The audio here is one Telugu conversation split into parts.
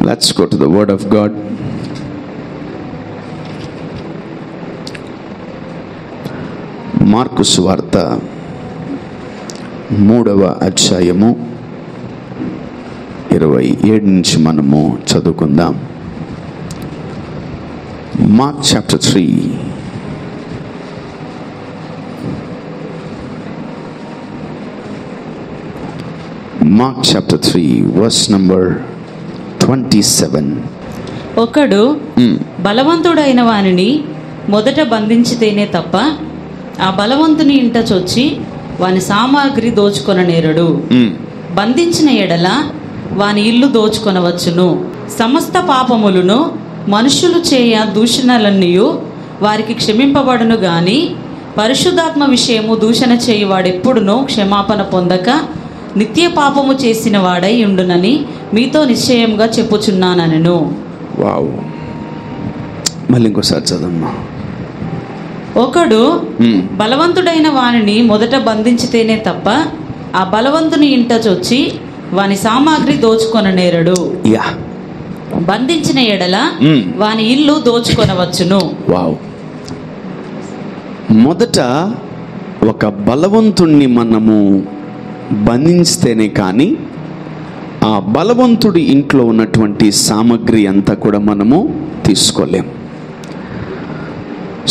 Let's go to the Word of God. Mark సువార్త 3వ అధ్యాయము 27 నుంచి మనము చదువుకుందాం. Mark chapter 3. Mark chapter 3 verse number 27. ఒకడు బలవంతుడైన వానిని మొదట బంధించితేనే తప్ప ఆ బలవంతుని ఇంట చొచ్చి వాని సామాగ్రి దోచుకొననేరడు. బంధించిన ఎడల వాని ఇల్లు దోచుకొనవచ్చును. సమస్త పాపములను మనుషులు చేయ దూషణలన్నీయు వారికి క్షమింపబడును గాని పరిశుద్ధాత్మ విషయము దూషణ చేయి వాడెప్పుడునూ క్షమాపణ పొందక నిత్య పాపము చేసిన వాడై ఉండునని మీతో నిశ్చయంగా చెప్పుచున్నానెను. వావ్, మళ్ళీ ఇంకోసారి చదవమ్మా. ఒకడు బలవంతుడైన వానిని మొదట బంధించితేనే తప్ప ఆ బలవంతుని ఇంట చొచ్చి వాని సామాగ్రి దోచుకొననేరడు. బంధించిన ఎడల వాని ఇల్లు దోచుకొనవచ్చును. వావ్, మొదట ఒక బలవంతుణ్ణి మనము బంధించితేనే కానీ ఆ బలవంతుడి ఇంట్లో ఉన్నటువంటి సామగ్రి అంతా కూడా మనము తీసుకోలేం.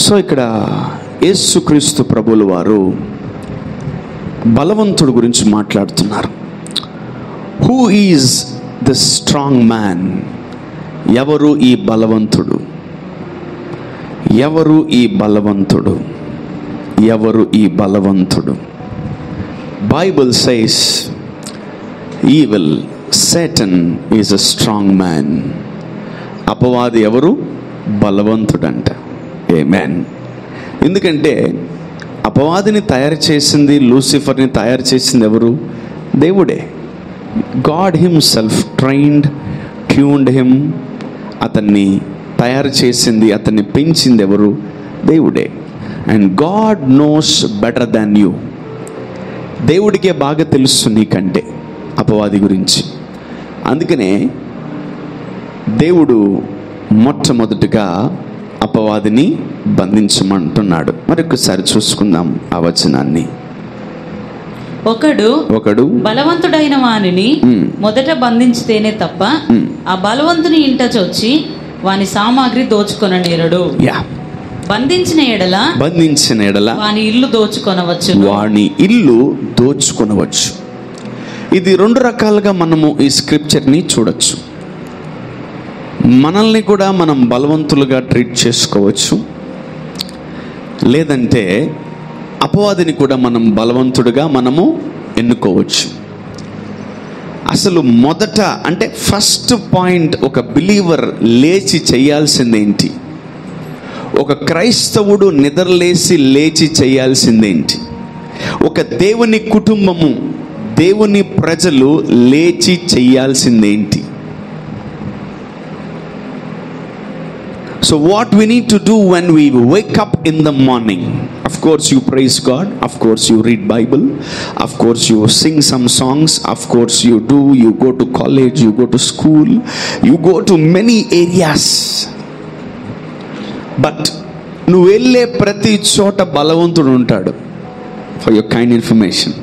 సో ఇక్కడ యేసుక్రీస్తు ప్రభువుల వారు బలవంతుడి గురించి మాట్లాడుతున్నారు. Who is the strong man? ఎవరు ఈ బలవంతుడు? ఎవరు ఈ బలవంతుడు? ఎవరు ఈ బలవంతుడు? Bible says evil, Satan is a strong man. అపవాది ఎవరు? బలవంతుడంట. ఆమేన్. ఎందుకంటే అపవాదిని తయారు చేసింది, లూసిఫర్ని తయారు చేసింది ఎవరు? దేవుడే. God himself trained, tuned him. అతన్ని తయారు చేసింది, అతన్ని పెంచింది ఎవరు? దేవుడే. And God knows better than you. దేవుడికే బాగా తెలుసు నీకంటే అపవాది గురించి. అందుకనే దేవుడు మొట్టమొదటిగా అపవాదిని బంధించమంటున్నాడు. మరొకసారి చూసుకుందాం ఆ వచనాన్ని. ఒకడు బలవంతుడైన వానిని మొదట బంధించితేనే తప్ప ఆ బలవంతుని ఇంట చొచ్చి వాని సామాగ్రి దోచుకొననేరడు. బంధించిన ఎడల వాని ఇల్లు దోచుకొనవచ్చు. వాని ఇల్లు దోచుకొనవచ్చు. ఇది రెండు రకాలుగా మనము ఈ స్క్రిప్చర్ని చూడొచ్చు. మనల్ని కూడా మనం బలవంతులుగా ట్రీట్ చేసుకోవచ్చు, లేదంటే అపవాదిని కూడా మనం బలవంతుడిగా మనము ఎన్నుకోవచ్చు. అసలు మొదట అంటే ఫస్ట్ పాయింట్, ఒక బిలీవర్ లేచి చేయాల్సిందేంటి? ఒక క్రైస్తవుడు లేచి చేయాల్సిందేంటి? ఒక దేవుని కుటుంబము, దేవుని ప్రజలు లేచి చేయాల్సిందేంటి? So what we need to do when we wake up in the morning? Of course you praise God, of course you read Bible, of course you sing some songs, of course you go to college, you go to school, you go to many areas. But నువ్వు వెళ్ళే ప్రతి చోట బలవంతుడు ఉంటాడు. ఫర్ యువర్ కైండ్ ఇన్ఫర్మేషన్,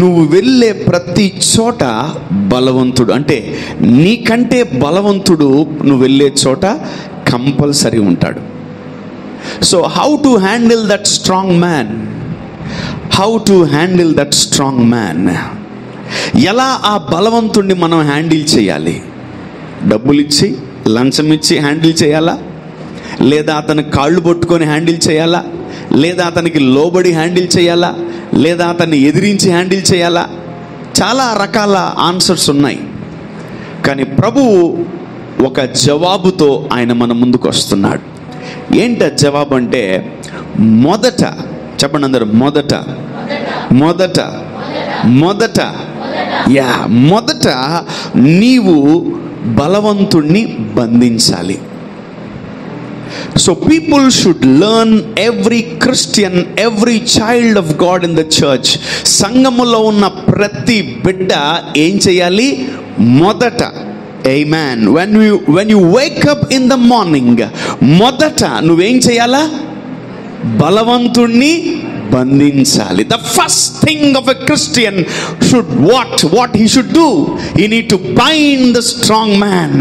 నువ్వు వెళ్ళే ప్రతి చోట బలవంతుడు, అంటే నీకంటే బలవంతుడు నువ్వు వెళ్ళే చోట కంపల్సరీ ఉంటాడు. So how to handle that strong man? How to handle that strong man? ఎలా ఆ బలవంతుడిని మనం హ్యాండిల్ చేయాలి? డబ్బులు ఇచ్చి, లంచం ఇచ్చి హ్యాండిల్ చేయాలా? లేదా అతని కాళ్ళు పట్టుకొని హ్యాండిల్ చేయాలా? లేదా అతనికి లోబడి హ్యాండిల్ చేయాలా? లేదా అతన్ని ఎదిరించి హ్యాండిల్ చేయాలా? చాలా రకాల ఆన్సర్స్ ఉన్నాయి. కానీ ప్రభువు ఒక జవాబుతో ఆయన మన ముందుకు వస్తున్నాడు. ఏంట జవాబు అంటే, మొదట చెప్పండి అందరూ, మొదట మొదట నీవు బలవంతుణ్ణి బంధించాలి. So people should learn, every Christian, every child of God in the church, సంఘములో ఉన్న ప్రతి బిడ్డ ఏం చేయాలి? మొదట Amen. When you wake up in the morning, మొదట నువ్వేం చేయాలా? బలవంతుణ్ణి బంధించాలి. The first thing of a Christian should what he should do? He need to bind the strong man.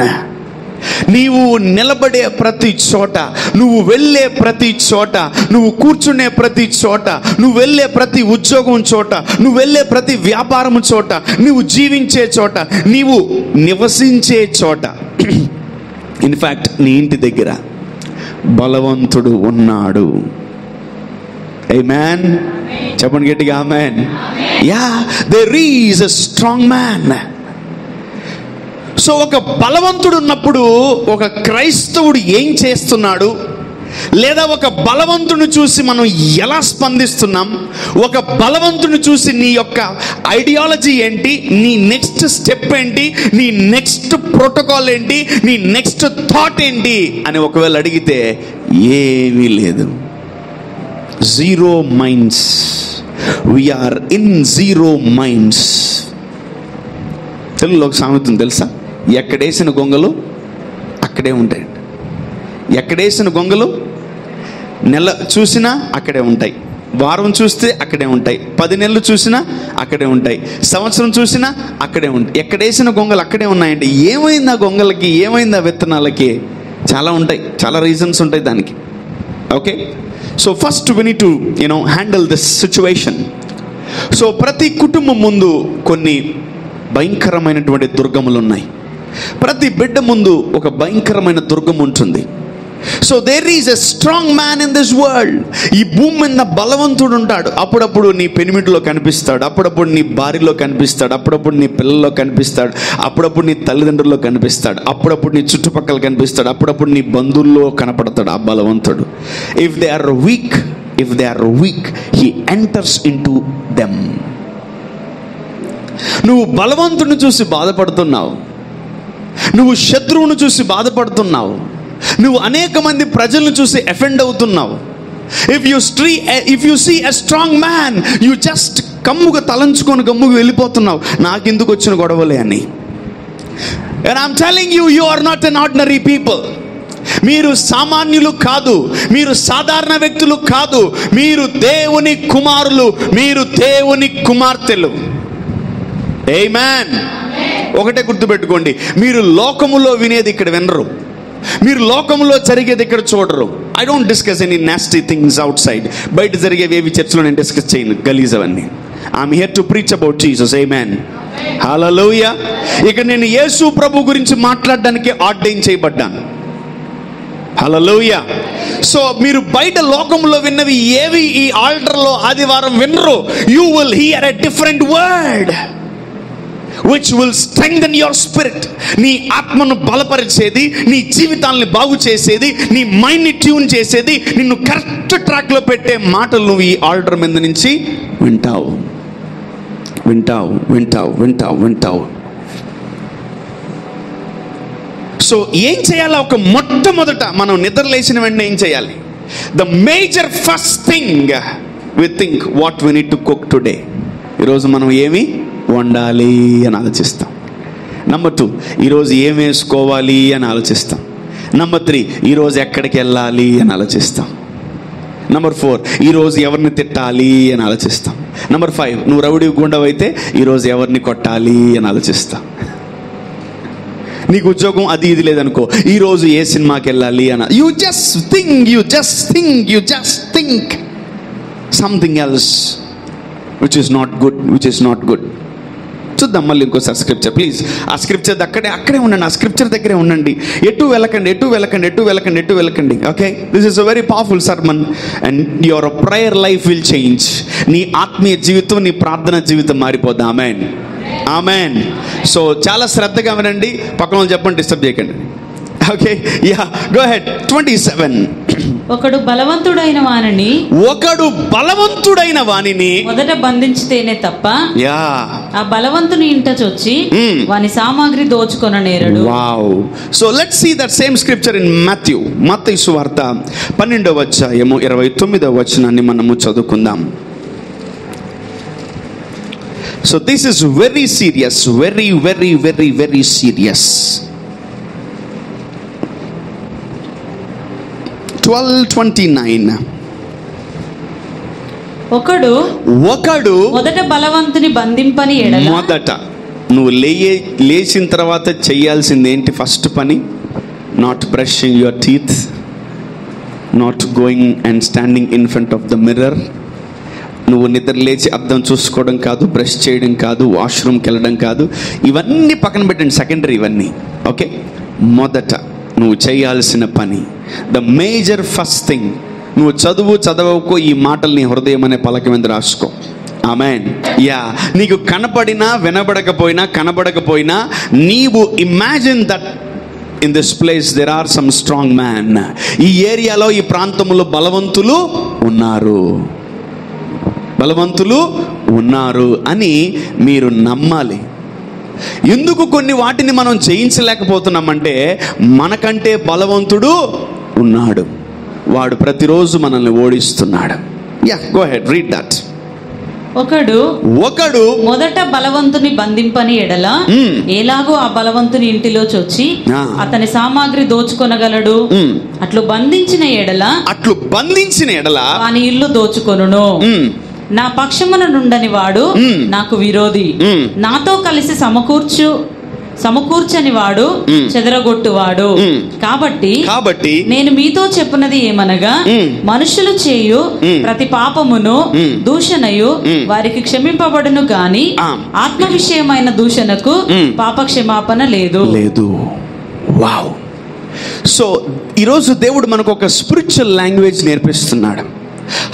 నీవు నిలబడే ప్రతి చోట, నువ్వు వెళ్ళే ప్రతి చోట, నువ్వు కూర్చునే ప్రతి చోట, నువ్వు వెళ్ళే ప్రతి ఉద్యోగం చోట, నువ్వు వెళ్ళే ప్రతి వ్యాపారం చోట, నువ్వు జీవించే చోట, నీవు నివసించే చోట, ఇన్ఫ్యాక్ట్ నీ ఇంటి దగ్గర బలవంతుడు ఉన్నాడు. ఆమేన్. చెప్పండి గట్టిగా amen. Yeah, there is a strong man. So ఒక బలవంతుడు ఉన్నప్పుడు ఒక క్రైస్తవుడు ఏం చేస్తున్నాడు, లేదా ఒక బలవంతుని చూసి మనం ఎలా స్పందిస్తున్నాం, ఒక బలవంతుని చూసి నీ యొక్క ఐడియాలజీ ఏంటి, నీ నెక్స్ట్ స్టెప్ ఏంటి, నీ నెక్స్ట్ ప్రోటోకాల్ ఏంటి, నీ నెక్స్ట్ థాట్ ఏంటి అని ఒకవేళ అడిగితే ఏమీ లేదు. Zero minds. We are in zero minds. తెలుగులో ఒక సామెత తెలుసా? ఎక్కడేసిన గొంగలు అక్కడే ఉంటాయి. ఎక్కడేసిన గొంగలు నెల చూసినా అక్కడే ఉంటాయి, వారం చూస్తే అక్కడే ఉంటాయి, 10 నెలలు చూసినా అక్కడే ఉంటాయి, సంవత్సరం చూసినా అక్కడే ఉంటాయి. ఎక్కడేసిన గొంగలు అక్కడే ఉన్నాయండి. ఏమైంది ఆ గొంగలకి, ఏమైంది ఆ విత్తనాలకి? చాలా ఉంటాయి, చాలా రీజన్స్ ఉంటాయి దానికి. Okay, so first we need to handle this situation. So ప్రతి కుటుంబం ముందు కొన్ని భయంకరమైనటువంటి దుర్గములు ఉన్నాయి. ప్రతి బిడ్డ ముందు ఒక భయంకరమైన దుర్గం ఉంటుంది. So there is a strong man in this world. ఈ భూమి మీద బలవంతుడు ఉంటాడు. అప్పుడప్పుడు నీ పెనిమిటిలో కనిపిస్తాడు, అప్పుడప్పుడు నీ భార్యలో కనిపిస్తాడు, అప్పుడప్పుడు నీ పిల్లల్లో కనిపిస్తాడు, అప్పుడప్పుడు నీ తల్లిదండ్రుల్లో కనిపిస్తాడు, అప్పుడప్పుడు నీ చుట్టుపక్కల కనిపిస్తాడు, అప్పుడప్పుడు నీ బంధువుల్లో కనపడతాడు ఆ బలవంతుడు. If they are weak he enters into them. నువ్వు బలవంతుడిని చూసి బాధపడుతున్నావు, నువ్వు శత్రువును చూసి బాధపడుతున్నావు, నువ్వు అనేక మంది ప్రజలను చూసి ఎఫెండ్ అవుతున్నావు. If you see a strong man, you just కమ్ముగా తలంచుకొని గమ్ముగా వెళ్ళిపోతున్నావు, నాకెందుకు వచ్చిన గొడవలే అని. And I'm telling you, you are not an ordinary people. మీరు సామాన్యులు కాదు, మీరు సాధారణ వ్యక్తులు కాదు, మీరు దేవుని కుమారులు, మీరు దేవుని కుమార్తెలు. ఆమేన్. ఒకటే గుర్తుపెట్టుకోండి, మీరు లోకములో వినేది ఇక్కడ వినరు, మీరు లోకంలో జరిగేది ఇక్కడ చూడరు. I don't discuss any nasty things outside. బయట జరిగేవి ఏవి చర్చిలో నేను డిస్కస్ చేయను, గలీజ్ అవన్నీ. I'm here to preach about Jesus. Amen. Hallelujah. ఇక నేను యేసు ప్రభు గురించి మాట్లాడడానికి ఆర్డైన్ చేయబడ్డాను. హల్లెలూయా. సో మీరు బయట లోకంలో విన్నవి ఏవి ఈ ఆల్టర్లో ఆదివారం వినరు. You will here a different word which will strengthen your spirit. నీ ఆత్మను బలపరిచేది, నీ జీవితాన్ని బాగు చేసేది, నీ మైండ్ని ట్యూన్ చేసేది, నిన్ను కరెక్ట్ ట్రాక్లో పెట్టే మాటలు నువ్వు ఈ ఆల్టర్ మీద నుంచి వింటావు వింటావు వింటావు వింటావు వింటావు. సో ఏం చేయాలి? ఒక మొట్టమొదట మనం నిద్ర లేచిన వెంటనే ఏం చేయాలి? The major first thing we think what we need to cook today. ఈరోజు మనం ఏమి వండాలి అని ఆలోచిస్తాం. నంబర్ 2, ఈరోజు ఏం వేసుకోవాలి అని ఆలోచిస్తాం. నంబర్ 3, ఈరోజు ఎక్కడికి వెళ్ళాలి అని ఆలోచిస్తాం. నంబర్ 4, ఈరోజు ఎవరిని తిట్టాలి అని ఆలోచిస్తాం. నంబర్ 5, నువ్వు రౌడీ గుండవైతే ఈరోజు ఎవరిని కొట్టాలి అని ఆలోచిస్తాం. నీకు ఉద్యోగం అది ఇది లేదనుకో, ఈరోజు ఏ సినిమాకి వెళ్ళాలి అని. You just think something else which is not good. చూద్దాం మళ్ళీ ఇంకోసారి స్క్రిప్చర్ ప్లీజ్. ఆ స్క్రిప్చర్ అక్కడే ఉండండి, ఆ స్క్రిప్చర్ దగ్గరే ఉండండి. ఎటు వెళ్ళకండి. Okay, this is a very powerful sermon and your prayer life will change. నీ ఆత్మీయ జీవితం, నీ ప్రార్థన జీవితం మారిపోద్ది. ఆమేన్, ఆమేన్. సో చాలా శ్రద్ధగా వినండి, పక్కన చెప్పండి, డిస్టర్బ్ చేయకండి. Okay, yeah, go head. 27. ఒకడు బలవంతుడైన వానిని మొదట బంధించితేనే తప్ప ఆ బలవంతుని ఇంట చొచ్చి వాని సామాగ్రి దోచుకొన నేరడు. Wow. So let's see that same scripture in మత్తయి సువార్త 12వ అధ్యాయము 29వ వచనాన్ని మనము చదువుకుందాం. So this is very serious, very very very very serious. 12:29. ఒకడు మొదట బలవంతుని బంధింపని ఎడల, మొదట నువ్వు లేచిన తర్వాత చేయాల్సింది ఏంటి? ఫస్ట్ పని, not brushing your teeth, not going and standing in front of the mirror. నువ్వు నిద్ర లేచి అద్దం చూసుకోవడం కాదు, బ్రష్ చేయడం కాదు, వాష్రూమ్కి వెళ్ళడం కాదు, ఇవన్నీ పక్కన పెట్టండి, సెకండరీ ఇవన్నీ. ఓకే, మొదట నువ్వు చేయాల్సిన పని, ద మేజర్ ఫస్ట్ థింగ్, నువ్వు చదవకో ఈ మాటలు నీ హృదయం అనే పలక మీద రాసుకో. ఆమేన్. యా, నీకు కనపడినా కనబడకపోయినా నీవు imagine that in this place there are some strong man. ఈ ఏరియాలో, ఈ ప్రాంతంలో బలవంతులు ఉన్నారు అని మీరు నమ్మాలి. ఎందుకు కొన్ని వాటిని మనం చేయించలేకపోతున్నామంటే, మనకంటే బలవంతుడు ఉన్నాడు, వాడు ప్రతిరోజు మనల్ని ఓడిస్తున్నాడు. Yeah, go ahead, read that. ఒకడు మొదట బలవంతుని బంధింపని ఎడల, ఎలాగో ఆ బలవంతుని ఇంటిలో చొచ్చి అతని సామాగ్రి దోచుకొనగలడు. అట్లు బంధించిన ఎడల వాని ఇల్లు దోచుకొనును. నా పక్షమున నుండని వాడు నాకు విరోధి, నాతో కలిసి సమకూర్చని వాడు చెదరగొట్టువాడు. కాబట్టి నేను మీతో చెప్పున్నది ఏమనగా, మనుషులు చేయు ప్రతి పాపమును దూషణయు వారికి క్షమింపబడును గాని ఆత్మ విషయమైన దూషణకు పాప క్షమాపణ లేదు. వావ్. సో ఈరోజు దేవుడు మనకు ఒక స్పిరిచువల్ లాంగ్వేజ్ నేర్పిస్తున్నాడు.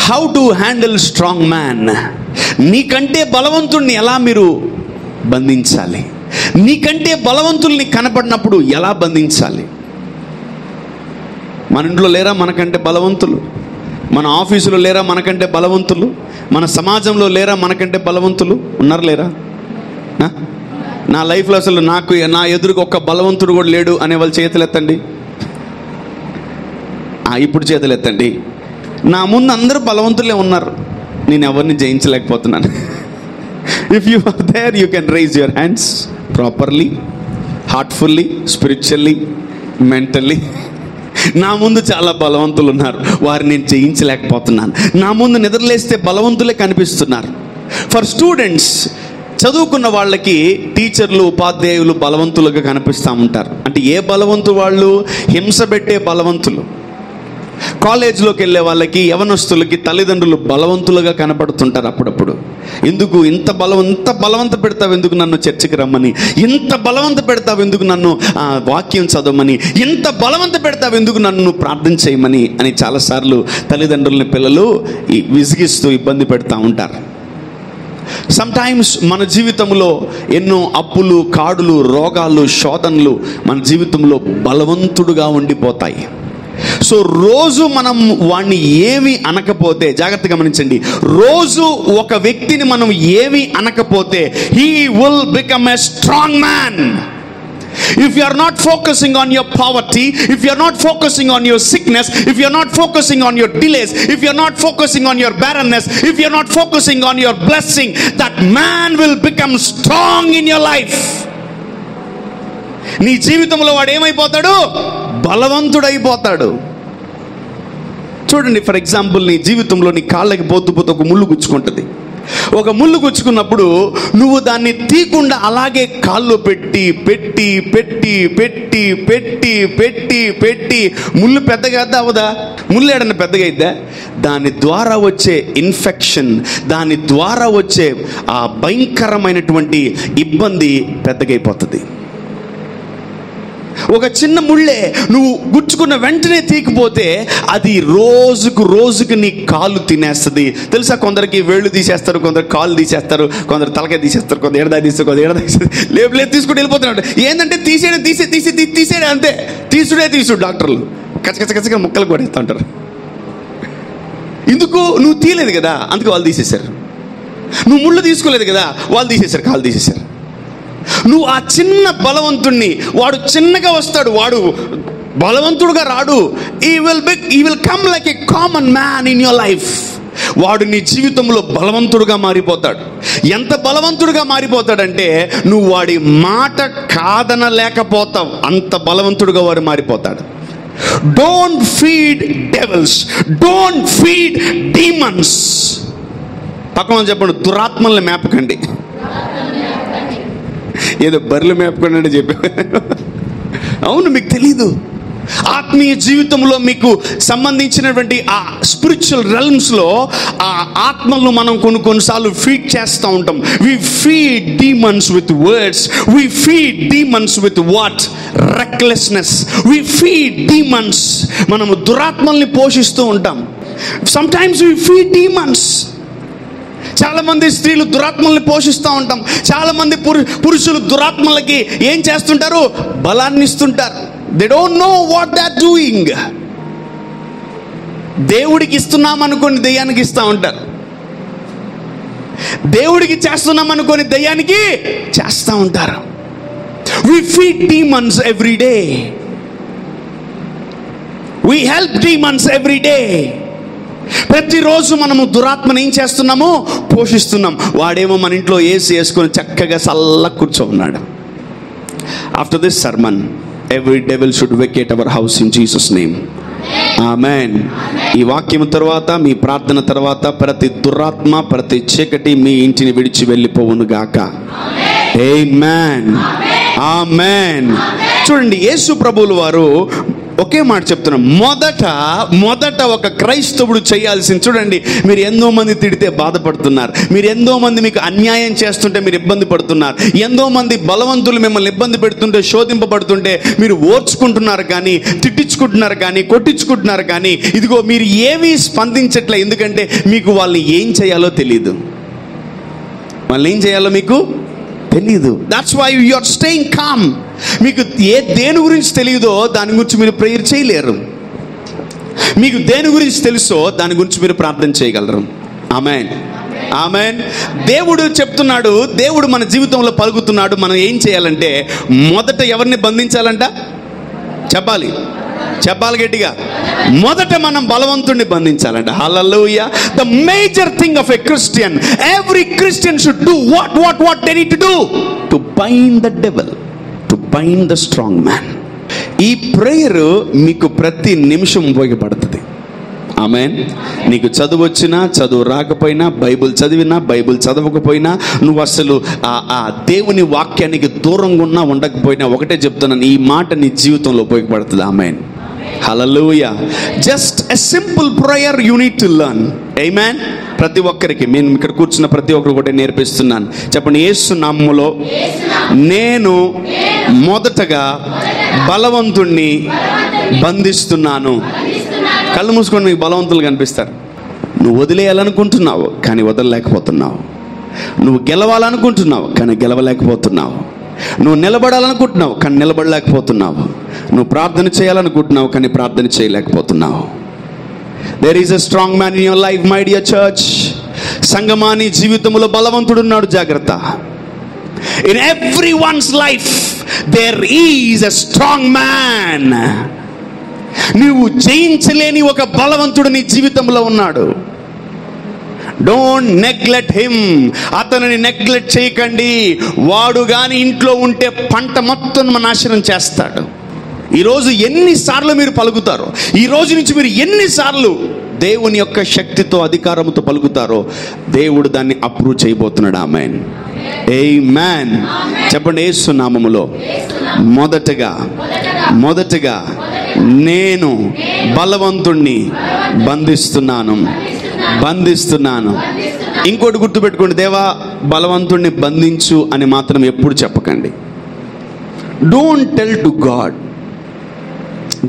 How to handle strong man. నీకంటే బలవంతుణ్ణి ఎలా మీరు బంధించాలి, నీకంటే బలవంతుల్ని కనపడినప్పుడు ఎలా బంధించాలి. మన ఇంట్లో లేరా మనకంటే బలవంతులు? మన ఆఫీసులో లేరా మనకంటే బలవంతులు? మన సమాజంలో లేరా మనకంటే బలవంతులు? ఉన్నారు లేరా? నా లైఫ్లో అసలు నా ఎదురుగా ఒక్క బలవంతుడు కూడా లేడు అనే వాళ్ళు చేతులు ఎత్తండి. ఇప్పుడు చేతులు ఎత్తండి. నా ముందు అందరూ బలవంతులే ఉన్నారు, నేను ఎవరిని జయించలేకపోతున్నాను. If you are there, you can raise your hands properly, heartfully, spiritually, mentally. నా ముందు చాలా బలవంతులు ఉన్నారు, వారిని నేను జయించలేకపోతున్నాను. నా ముందు నిద్రలేస్తే బలవంతులే కనిపిస్తున్నారు. ఫర్ స్టూడెంట్స్, చదువుకున్న వాళ్ళకి టీచర్లు, ఉపాధ్యాయులు బలవంతులుగా కనిపిస్తూ ఉంటారు. అంటే ఏ బలవంతు వాళ్ళు? హింస పెట్టే బలవంతులు. కాలేజ్లోకి వెళ్ళే వాళ్ళకి, యవనస్తులకి తల్లిదండ్రులు బలవంతులుగా కనపడుతుంటారు అప్పుడప్పుడు. ఎందుకు ఇంత బలవంత పెడతావు ఎందుకు నన్ను చర్చికి రమ్మని, ఇంత బలవంత పెడతావు ఎందుకు నన్ను వాక్యం చదవమని, ఇంత బలవంత పెడతావు ఎందుకు నన్ను ప్రార్థన చేయమని అని చాలాసార్లు తల్లిదండ్రులని పిల్లలు విసిగిస్తూ ఇబ్బంది పెడతా ఉంటారు. సమ్టైమ్స్ మన జీవితంలో ఎన్నో అప్పులు, కాడులు, రోగాలు, శోధనలు మన జీవితంలో బలవంతుడుగా ఉండిపోతాయి. సో రోజు మనం వాడిని ఏమి అనకపోతే, జాగ్రత్తగా గమనించండి, రోజు ఒక వ్యక్తిని మనం ఏమి అనకపోతే, he will become a strong man. If you are not focusing on your poverty, if you are not focusing on your sickness, if you are not focusing on your delays, if you are not focusing on your barrenness, if you are not focusing on your blessing, that man will become strong in your life. నీ జీవితంలో వాడు ఏమైపోతాడు? బలవంతుడైపోతాడు. చూడండి, ఫర్ ఎగ్జాంపుల్, నీ జీవితంలో నీ కాళ్ళకి పోతూ ఒక ముళ్ళు గుచ్చుకుంటుంది. ఒక ముళ్ళు గుచ్చుకున్నప్పుడు నువ్వు దాన్ని తీయకుండా అలాగే కాళ్ళు పెట్టి పెట్టి పెట్టి పెట్టి పెట్టి పెట్టి పెట్టి ముళ్ళు పెద్దగా అవదా? ముళ్ళు ఏడన్నా పెద్దగా అయిద్దా? దాని ద్వారా వచ్చే ఇన్ఫెక్షన్, దాని ద్వారా వచ్చే ఆ భయంకరమైనటువంటి ఇబ్బంది పెద్దగైపోతుంది. ఒక చిన్న ముళ్ళే నువ్వు గుచ్చుకున్న వెంటనే తీకపోతే అది రోజుకు నీ కాళ్ళు తినేస్తుంది. తెలుసా, కొందరికి వేళ్ళు తీసేస్తారు, కొందరు కాళ్ళు తీసేస్తారు, కొందరు తలకాయ తీసేస్తారు, కొందరు ఎడదా తీస్తారు, కొందరు ఎడదా తీస్తారు. లేదు తీసుకుంటూ వెళ్ళిపోతున్నాడు. ఏంటంటే తీసేయడం అంతే. తీసుడు డాక్టర్లు కచ్చకచ్చగా ముక్కలు కొడేస్తూ ఉంటారు. ఎందుకు? నువ్వు తీయలేదు కదా, అందుకు వాళ్ళు తీసేశారు. నువ్వు ముళ్ళు తీసుకోలేదు కదా, వాళ్ళు తీసేశారు, కాళ్ళు తీసేశారు. నువ్వు ఆ చిన్న బలవంతుణ్ణి, వాడు చిన్నగా వస్తాడు, వాడు బలవంతుడుగా రాడు. he will come like a common man in your life. వాడు నీ జీవితంలో బలవంతుడుగా మారిపోతాడు. ఎంత బలవంతుడుగా మారిపోతాడంటే నువ్వు వాడి మాట కాదనలేకపోతావు, అంత బలవంతుడుగా వాడు మారిపోతాడు. Don't feed devils, don't feed demons. పక్కన చెప్పండి, దురాత్మల్ని మేపకండి. ఏదో బర్రెలు మేపకండి అంటే చెప్పారు. అవును, మీకు తెలీదు. ఆత్మీయ జీవితంలో మీకు సంబంధించినటువంటి ఆ స్పిరిచువల్ రెల్మ్స్లో ఆ ఆత్మలను మనం కొన్నిసార్లు ఫీడ్ చేస్తూ ఉంటాం. We feed demons with words, we feed demons with what? Recklessness. We feed demons. మనము దురాత్మల్ని పోషిస్తూ ఉంటాం. Sometimes we feed demons. చాలా మంది స్త్రీలు దురాత్మల్ని పోషిస్తూ ఉంటాం. చాలా మంది పురుషులు దురాత్మలకి ఏం చేస్తుంటారు? బలాన్ని ఇస్తుంటారు. They don't know what they are doing. దేవుడికి ఇస్తున్నాం అనుకోని దెయ్యానికి ఇస్తూ ఉంటారు. దేవుడికి చేస్తున్నాం అనుకోని దెయ్యానికి చేస్తూ ఉంటారు. We feed demons every day. We help demons every day. ప్రతిరోజు మనము దురాత్మను ఏం చేస్తున్నాము? పోషిస్తున్నాం. వాడేమో మన ఇంట్లో ఏసీ వేసుకొని చక్కగా చల్లగా కూర్చో ఉన్నాడు. After this sermon every devil should vacate our house in Jesus name. Amen. ఈ వాక్యం తర్వాత, మీ ప్రార్థన తర్వాత ప్రతి దురాత్మ, ప్రతి చీకటి మీ ఇంటిని విడిచి వెళ్ళిపోవును గాక. ఆమేన్, ఆమేన్. చూడండి, యేసు ప్రభువుల వారు ఒకే మాట చెప్తున్నాం. మొదట ఒక క్రైస్తవుడు చేయాల్సింది, చూడండి, మీరు ఎంతో మంది తిడితే బాధపడుతున్నారు, మీరు ఎంతో మంది మీకు అన్యాయం చేస్తుంటే మీరు ఇబ్బంది పడుతున్నారు, ఎంతో మంది బలవంతులు మిమ్మల్ని ఇబ్బంది పెడుతుంటే, శోధింపబడుతుంటే మీరు ఓర్చుకుంటున్నారు కానీ, తిట్టించుకుంటున్నారు కానీ, కొట్టించుకుంటున్నారు కానీ, ఇదిగో మీరు ఏమీ స్పందించట్లే. ఎందుకంటే మీకు వాళ్ళని ఏం చేయాలో తెలియదు. వాళ్ళు ఏం చేయాలో మీకు తెలీదు. That's why you are staying calm. మీకు దేని గురించి తెలియదో దాని గురించి మీరు ప్రేయర్ చేయలేరు. మీకు దేని గురించి తెలుసో దాని గురించి మీరు ప్రార్థన చేయగలరు. ఆమేన్, ఆమేన్. దేవుడు చెప్తున్నాడు, దేవుడు మన జీవితంలో పలుకుతున్నాడు. మనం ఏం చేయాలంటే మొదట ఎవరిని బంధించాలంట? చెప్పాలి గట్టిగా. మొదట మనం బలవంతుడిని బంధించాలంట. Hallelujah. The major thing of a Christian, every Christian should do what they need to do to bind the devil, to bind the strong man. ఈ ప్రేయర్ మీకు ప్రతి నిమిషం ఉపయోగపడుతుంది. ఆమేన్. నీకు చదువు వచ్చినా, చదువు రాకపోయినా, బైబిల్ చదివినా, బైబిల్ చదవకపోయినా, నువ్వు అసలు ఆ దేవుని వాక్యానికి దూరంగా ఉన్నా ఉండకపోయినా, ఒకటే చెప్తున్నాను, ఈ మాట నీ జీవితంలో ఉపయోగపడుతుంది. Amen, hallelujah. Just a simple prayer you need to learn. Amen. ప్రతి ఒక్కరికి, నేను ఇక్కడ కూర్చున్న ప్రతి ఒక్కరు కూడా నేర్పిస్తున్నాను. చెప్పండి, యేసు నామములో నేను మొదటగా బలవంతుణ్ణి బంధిస్తున్నాను. కళ్ళు మూసుకొని మీకు బలవంతులు కనిపిస్తారు. నువ్వు వదిలేయాలనుకుంటున్నావు కానీ వదలలేకపోతున్నావు. నువ్వు గెలవాలనుకుంటున్నావు కానీ గెలవలేకపోతున్నావు. నువ్వు నిలబడాలనుకుంటున్నావు కానీ నిలబడలేకపోతున్నావు. నువ్వు ప్రార్థన చేయాలనుకుంటున్నావు కానీ ప్రార్థన చేయలేకపోతున్నావు. There is a strong man in your life, my dear church. సంగమా, నీ జీవితంలో బలవంతుడు ఉన్నాడు. జాగ్రత్త. In everyone's life there is a strong man. నీవు జయించలేని ఒక బలవంతుడు నీ జీవితంలో ఉన్నాడు. Don't neglect him. అతనిని నెగ్లెక్ట్ చేయకండి. వాడు గాని ఇంట్లో ఉంటే పంట మొత్తం నాశనం చేస్తాడు. ఈరోజు ఎన్నిసార్లు మీరు పలుకుతారో, ఈ రోజు నుంచి మీరు ఎన్నిసార్లు దేవుని యొక్క శక్తితో, అధికారంతో పలుకుతారో, దేవుడు దాన్ని అప్రూవ్ చేయబోతున్నాడు. ఆమేన్, ఆమేన్. చెప్పండి, యేసు నామములో మొదటగా నేను బలవంతుణ్ణి బంధిస్తున్నాను. ఇంకోటి గుర్తుపెట్టుకోండి, దేవా బలవంతుణ్ణి బంధించు అని మాత్రం ఎప్పుడు చెప్పకండి. Don't tell to God.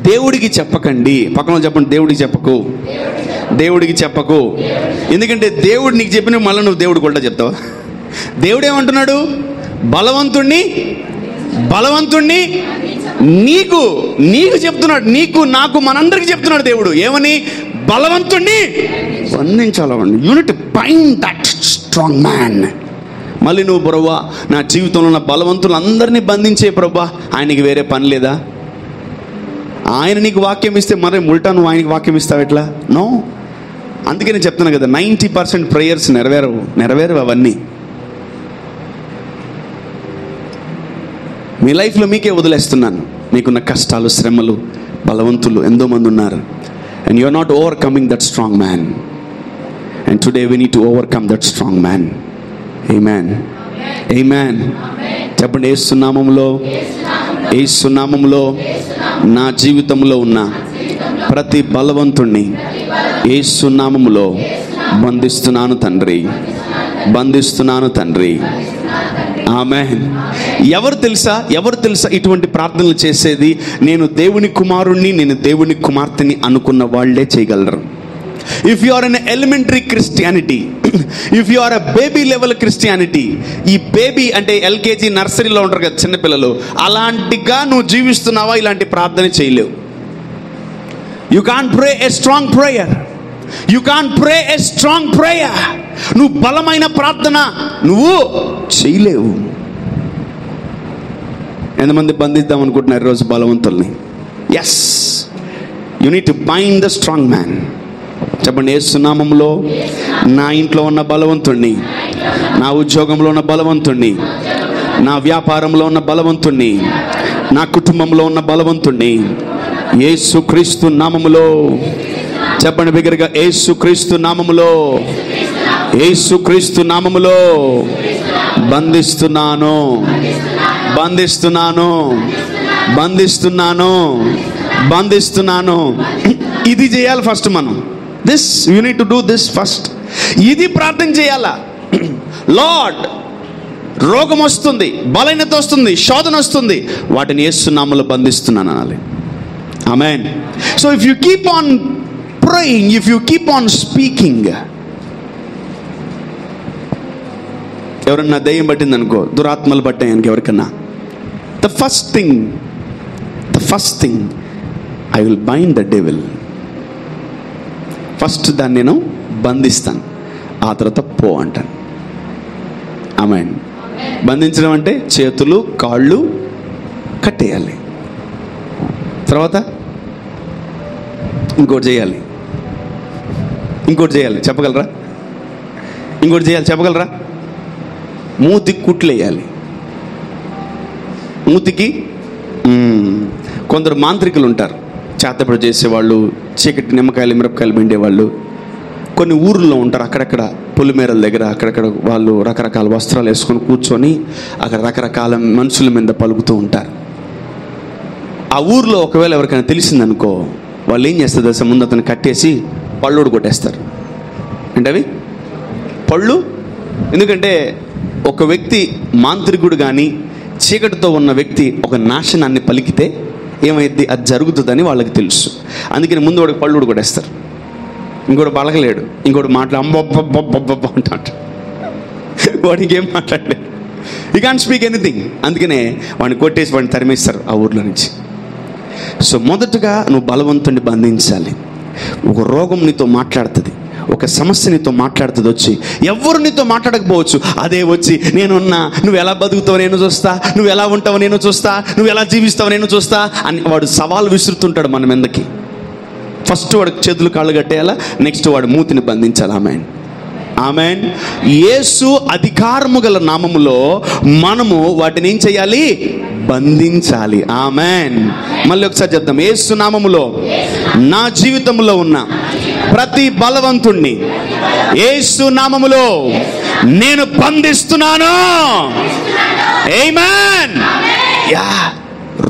దేవుడికి చెప్పకండి. పక్కన చెప్పండి, దేవుడికి చెప్పకు. ఎందుకంటే దేవుడు నీకు చెప్పిన మళ్ళీ నువ్వు దేవుడు కూడా చెప్తావా? దేవుడు ఏమంటున్నాడు? బలవంతుణ్ణి నీకు చెప్తున్నాడు. నీకు, నాకు, మనందరికి చెప్తున్నాడు దేవుడు. ఏమని? బలవంతుణ్ణి బంధించాలండి. You need bind that strong man. మళ్ళీ నువ్వు, ప్రభువా నా జీవితంలో ఉన్న బలవంతులందరినీ బంధించే ప్రభువా, ఆయనకి వేరే పని లేదా? ఆయన నీకు వాక్యం ఇస్తే మరి ఉల్టా నువ్వు ఆయనకి వాక్యం ఇస్తావు ఎట్లా? నో. అందుకే నేను చెప్తున్నా కదా, 90% ప్రేయర్స్ నెరవేరవు అవన్నీ. మీ లైఫ్లో మీకే వదిలేస్తున్నాను. మీకున్న కష్టాలు, శ్రమలు, బలవంతులు ఎంతో మంది ఉన్నారు. And you are not overcoming that strong man. And today we need to overcome that strong man. Amen, amen. చెప్పండి, యేసు నామములో, యేసు నామములో నా జీవితంలో ఉన్న ప్రతి బలవంతుణ్ణి యేసు నామములో బంధిస్తున్నాను తండ్రి, బంధిస్తున్నాను తండ్రి. ఆమేన్. ఎవరు తెలుసా ఇటువంటి ప్రార్థనలు చేసేది? నేను దేవుని కుమారుణ్ణి, నేను దేవుని కుమార్తెని అనుకున్న వాళ్ళే చేయగలరు. If you are an elementary Christianity, if you are a baby level Christianity, ఈ బేబీ అంటే ఎల్కేజీ నర్సరీలో ఉంటారు కదా చిన్నపిల్లలు, అలాంటిగా నువ్వు జీవిస్తున్నావా? ఇలాంటి ప్రార్థన చేయలేవు. You can't pray a strong prayer. You can't pray a strong prayer. నువ్వు బలమైన ప్రార్థన నువ్వు చేయలేవు. ఎంతమంది బంధిద్దాం అనుకుంటున్నారు ఈరోజు బలవంతుల్ని? Yes, you need to bind the strong man. చెప్పండి, యేసు నామములో నా ఇంట్లో ఉన్న బలవంతుణ్ణి, నా ఉద్యోగంలో ఉన్న బలవంతుణ్ణి, నా వ్యాపారంలో ఉన్న బలవంతుణ్ణి, నా కుటుంబంలో ఉన్న బలవంతుణ్ణి యేసుక్రీస్తు నామములో, చెప్పండి బిగ్గరగా, యేసుక్రీస్తు నామములో, యేసుక్రీస్తు నామములో బంధిస్తున్నాను, బంధిస్తున్నాను, బంధిస్తున్నాను, బంధిస్తున్నాను. ఇది చేయాలి ఫస్ట్ మనం. This you need to do this first. ఇది ప్రార్థన చేయాలా? లార్డ్, రోగం వస్తుంది, బలహీనత వస్తుంది, శోధన వస్తుంది, వాటిని యేసు నామములో బంధిస్తున్నాను అనాలి. Amen. So if you keep on praying, if you keep on speaking, ఎవరన్నా దయ్యం పట్టింది అనుకో, దురాత్మలు పట్టాయి అనుకో ఎవరికన్నా, the first thing I will bind the devil. First దాన్ని నేను బంధిస్తాను, ఆ తర్వాత పో అంటాను. ఆమేన్. బంధించడం అంటే చేతులు కాళ్ళు కట్టేయాలి, తర్వాత ఇంకోటి చేయాలి, ఇంకోటి చేయాలి. చెప్పగలరా? ఇంకోటి చేయాలి, చెప్పగలరా? మూతికి కుట్లు వేయాలి. మూతికి కొందరు మాంత్రికులు ఉంటారు, చేతపడి చేసేవాళ్ళు, చీకటి నిమ్మకాయలు మిరపకాయలు పిండేవాళ్ళు. కొన్ని ఊర్లో ఉంటారు, అక్కడక్కడ పొలిమేరల దగ్గర అక్కడక్కడ వాళ్ళు రకరకాల వస్త్రాలు వేసుకొని కూర్చొని అక్కడ రకరకాల మనుషుల మీద పలుకుతూ ఉంటారు. ఆ ఊర్లో ఒకవేళ ఎవరికైనా తెలిసిందనుకో, వాళ్ళు ఏం చేస్తారు తెలుసా? ముందు అతను కట్టేసి పళ్ళోడు కొట్టేస్తారు. అంటే అవి పళ్ళు. ఎందుకంటే ఒక వ్యక్తి మాంత్రికుడు కానీ చీకటితో ఉన్న వ్యక్తి ఒక నాశనాన్ని పలికితే ఏమైంది, అది జరుగుతుందని వాళ్ళకి తెలుసు. అందుకని ముందు వాడికి పళ్ళు కొట్టేస్తారు. ఇంకోటి పలకలేడు, ఇంకోటి అమ్మబ్బబ్బబ్బబ్బ అంటాడు, వాడికి ఏం మాట్లాడలేడు, యూ కాంట్ స్పీక్ ఎనీథింగ్. అందుకనే వాడిని కొట్టేసి వాడిని తరిమేస్తారు ఆ ఊర్లో నుంచి. సో మొదటగా నువ్వు బలవంతుని బంధించాలి. ఒక రోగం నీతో మాట్లాడుతుంది, ఒక సమస్య నీతో మాట్లాడుతుంది. వచ్చి ఎవరు నీతో మాట్లాడకపోవచ్చు, అదే వచ్చి నేనున్నా, నువ్వు ఎలా బతుకుతావు నేను చూస్తా, నువ్వు ఎలా ఉంటావు నేను చూస్తా, నువ్వు ఎలా జీవిస్తావు నేను చూస్తా అని వాడు సవాలు విసురుతుంటాడు మన మీదకి. ఫస్ట్ వాడికి చేతులు కాళ్ళు కట్టేయాలా, నెక్స్ట్ వాడు మూతిని బంధించాలి. ఆమేన్, ఆమేన్. యేసు అధికారము గల నామములో మనము వాటిని ఏం చేయాలి? బంధించాలి. ఆమేన్. మళ్ళీ ఒకసారి చెప్తాం, యేసు నామములో నా జీవితంలో ఉన్న ప్రతి బలవంతుణ్ణి యేసు నామములో నేను బంధిస్తున్నాను. ఆమేన్. యా,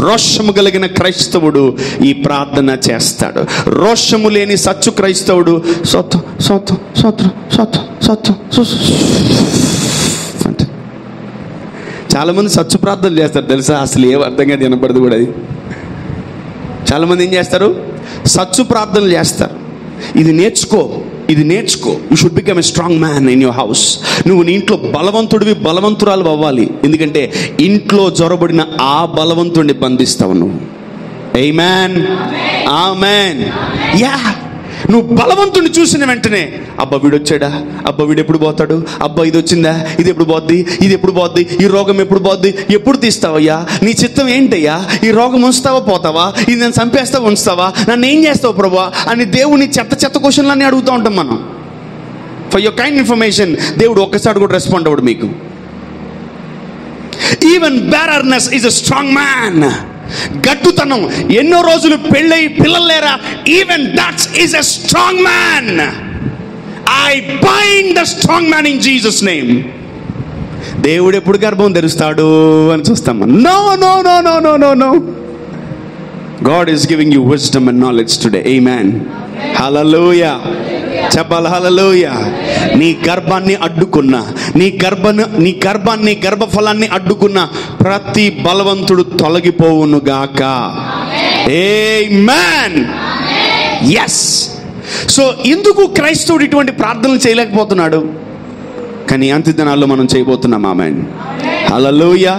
రోషము కలిగిన క్రైస్తవుడు ఈ ప్రార్థన చేస్తాడు. రోషము లేని సచ్చు క్రైస్తవుడు సొత్తం సొత్తం సొత్తం సొత్తం సొత్తం అంటే చాలామంది సచ్చు ప్రార్థనలు చేస్తారు తెలుసా? అసలు ఏం అర్థంగా వినపడదు కూడా. అది చాలామంది ఏం చేస్తారు? సచ్చు ప్రార్థనలు చేస్తారు. ఇది నేర్చుకో, ఇది నేర్చుకో. You should become a strong man in your house. నువ్వు నీ ఇంట్లో బలవంతుడివి, బలవంతురాలు అవ్వాలి. ఎందుకంటే ఇంట్లో జొరబడిన ఆ బలవంతుడిని బంధిస్తావు నువ్వు. ఆమేన్, ఆమేన్. యా, నువ్వు బలవంతుడిని చూసిన వెంటనే అబ్బా వీడు వచ్చాడా, అబ్బా వీడు ఎప్పుడు పోతాడు, అబ్బా ఇది వచ్చిందా, ఇది ఎప్పుడు పోద్ది, ఇది ఎప్పుడు పోద్ది, ఈ రోగం ఎప్పుడు పోద్ది, ఎప్పుడు తీస్తావయ్యా, నీ చిత్తం ఏంటయ్యా, ఈ రోగం ఉంచుతావా పోతావా, ఇది నేను చంపేస్తావా ఉంచుతావా, నన్ను ఏం చేస్తావు ప్రభువా అని దేవుని చెత్త చెత్త క్వశ్చన్లన్నీ అడుగుతూ ఉంటాం మనం. ఫర్ యువర్ కైండ్ ఇన్ఫర్మేషన్, దేవుడు ఒక్కసారి కూడా రెస్పాండ్ అవ్వడు మీకు. Even barrenness is a strong man. గట్టుతనం, ఎన్నో రోజులు పెళ్ళై పిల్లలు లేరా, even that is a strong man. I bind the strong man in Jesus name. దేవుడు ఎప్పుడు గర్భం తెరుస్తాడు అని చూస్తాం. No no no no no no no. God is giving you wisdom and knowledge today. Amen. Hallelujah. చెప్పాలి హల్లెలూయా. నీ గర్భాన్ని అడ్డుకున్న, నీ గర్భఫలాన్ని అడ్డుకున్న ప్రతి బలవంతుడు తొలగిపోవును గాక. ఆమేన్. yes. సో ఎందుకు క్రైస్తవుడు ఇటువంటి ప్రార్థనలు చేయలేకపోతున్నాడు? కానీ అంత్య దినాల్లో మనం చేయబోతున్నాం. ఆమేన్. హల్లెలూయా.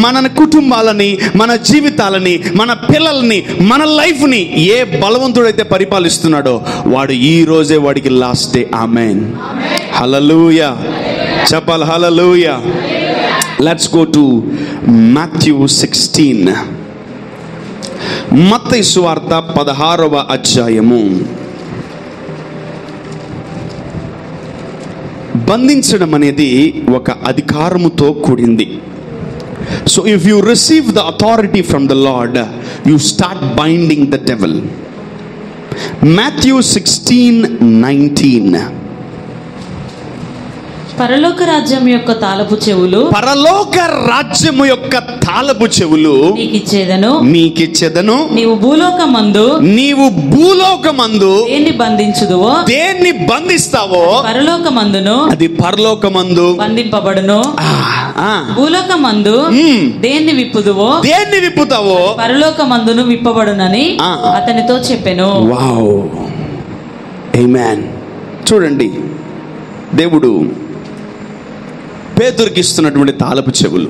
మన కుటుంబాలని, మన జీవితాలని, మన పిల్లల్ని, మన లైఫ్ని ఏ బలవంతుడైతే పరిపాలిస్తున్నాడో వాడు ఈ రోజే వాడికి లాస్ట్ డే. ఆమేన్. హల్లెలూయా. చెప్పాలి hallelujah. Let's go to Matthew 16. మత్తయి సువార్త 16వ అధ్యాయము. బంధించడం అనేది ఒక అధికారముతో కూడింది. So if you receive the authority from the Lord, you start binding the devil. Matthew 16:19. పరలోక రాజ్యం యొక్క తాళపు చెవులు, పరలోక రాజ్యము యొక్క తాళపు చెవులు నీకిచ్చెదను. నీవు భూలోకమందు దేన్ని బంధించుదువో, దేన్ని బంధిస్తావో పరలోకమందును అది పరలోకమందు బంధింపబడును. భూలోకమందు దేన్ని విప్పుతావో పరలోకమందును విప్పబడునని అతనితో చెప్పెను. వావ్. ఆమేన్. చూడండి, దేవుడు పేతురుకి ఇస్తున్నటువంటి తాళపు చెవులు.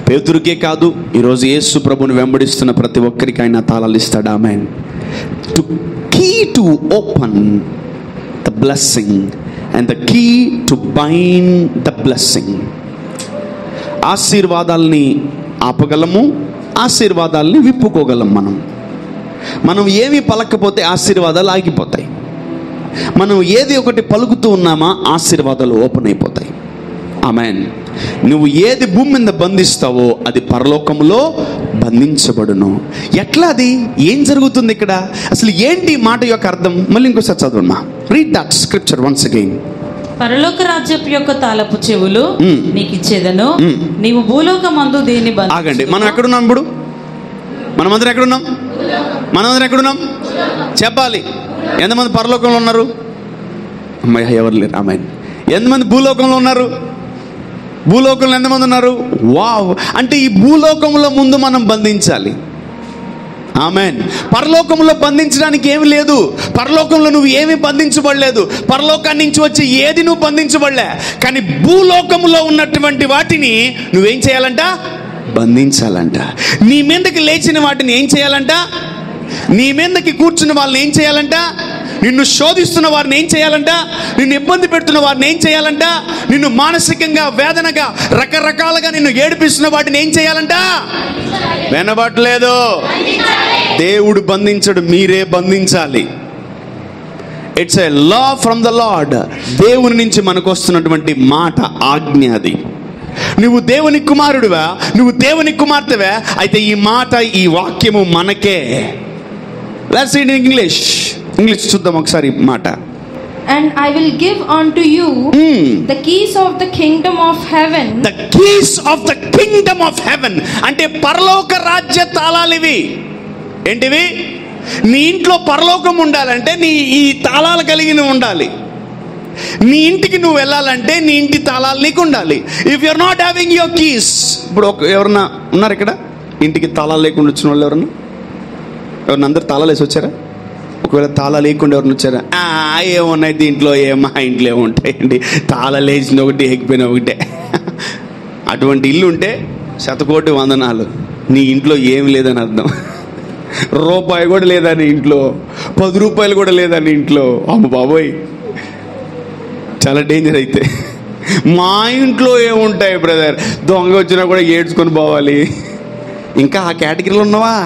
పేతురుకే కాదు, ఈరోజు యేసు ప్రభుని వెంబడిస్తున్న ప్రతి ఒక్కరికి ఆయన తాళాలు ఇస్తాడు. Amen. Two key to open the blessing and the key to bind the blessing. ఆశీర్వాదాలని ఆపగలము, ఆశీర్వాదాలని విప్పుకోగలం. మనం ఏమి పలకపోతే ఆశీర్వాదాలు ఆగిపోతాయి. మనం ఏది ఒకటి పలుకుతూ ఉన్నామా ఆశీర్వాదాలు ఓపెన్ అయిపోతాయి. ఆమేన్. నువ్వు ఏది భూమి మీద బంధిస్తావో అది పరలోకంలో బంధించబడును. ఎట్లా? అది ఏం జరుగుతుంది ఇక్కడ? అసలు ఏంటి మాట యొక్క అర్థం? మళ్ళీ ఇంకోసారి చదవమ్మా. Read that scripture once again. పరలోక రాజ్యపు యొక్క తాళపు చెవులు నీకిచ్చేదను. నీవు భూలోకమందు దేన్ని బంధించుదువో. ఆగండి, మనం ఎక్కడున్నాం ఇప్పుడు? మనమందరం ఎక్కడున్నాం? చెప్పాలి. ఎంతమంది పరలోకంలో ఉన్నారు? అమ్మాయి ఎవరు లేరు. ఆమేన్. ఎంతమంది భూలోకంలో ఉన్నారు? భూలోకంలో ఎంతమంది ఉన్నారు? వావ్. అంటే ఈ భూలోకంలో ముందు మనం బంధించాలి. ఆమేన్. పరలోకంలో బంధించడానికి ఏమి లేదు. పరలోకంలో నువ్వు ఏమి బంధించబడలేదు. పరలోకాన్ని నుంచి వచ్చి ఏది నువ్వు బంధించబడలే. కానీ భూలోకంలో ఉన్నటువంటి వాటిని నువ్వేం చేయాలంట? బంధించాలంట. నీ మీదకి లేచిన వాటిని ఏం చేయాలంట? నీ మీదకి కూర్చున్న వాళ్ళని ఏం చేయాలంట? నిన్ను శోధిస్తున్న వారిని ఏం చేయాలంట? నిన్ను ఇబ్బంది పెడుతున్న వారిని ఏం చేయాలంట? నిన్ను మానసికంగా, వేదనగా, రకరకాలుగా నిన్ను ఏడిపిస్తున్న వాటిని ఏం చేయాలంట? వినబడలేదు. దేవుడు బంధించడు, మీరే బంధించాలి. It's a law from the lord. దేవుని నుంచి మనకు వస్తున్నటువంటి మాట, ఆజ్ఞ అది. నువ్వు దేవుని కుమారుడివా, నువ్వు దేవుని కుమార్తెవా, అయితే ఈ మాట, ఈ వాక్యము మనకే. లెట్స్ రీడ్ ఇన్ ఇంగ్లీష్ చూద్దాం ఒకసారి మాట. And I will give unto you the keys of the kingdom of heaven. The keys of the kingdom of heaven. అంటే పరలోక రాజ్య తాళాలు ఇవి. ఏంటివి? నీ ఇంట్లో పరలోకం ఉండాలంటే నీ ఈ తాళాలు కలిగిన ఉండాలి. నీ ఇంటికి నువ్వు వెళ్ళాలంటే నీ ఇంటి తాళాలు నీకు ఉండాలి. If you are not having your keys. ఇప్పుడు ఎవరన్నా ఉన్నారు ఇక్కడ ఇంటికి తాళాలు లేకుండా వచ్చిన వాళ్ళు? ఎవరన్నా అందరు తాళాలు వేసి వచ్చారా? ఒకవేళ తాళాలు లేకుండా ఎవరిని వచ్చారా? ఏమున్నాయి దీంట్లో, మా ఇంట్లో ఏముంటాయండి, తాళాలు వేసింది ఒకటి, ఎక్కిపోయిన ఒకటే. అటువంటి ఇల్లు ఉంటే 100,000,000 వందనాలు. నీ ఇంట్లో ఏమి లేదని అర్థం. రూపాయి కూడా లేదా నీ ఇంట్లో, 10 రూపాయలు కూడా లేదా నీ ఇంట్లో. అమ్మ బాబోయ్, చాలా డేంజర్. అయితే మా ఇంట్లో ఏముంటాయి బ్రదర్, దొంగ వచ్చినా కూడా ఏడ్చుకొని పోవాలి. ఇంకా ఆ కేటగిరీలో ఉన్నావా?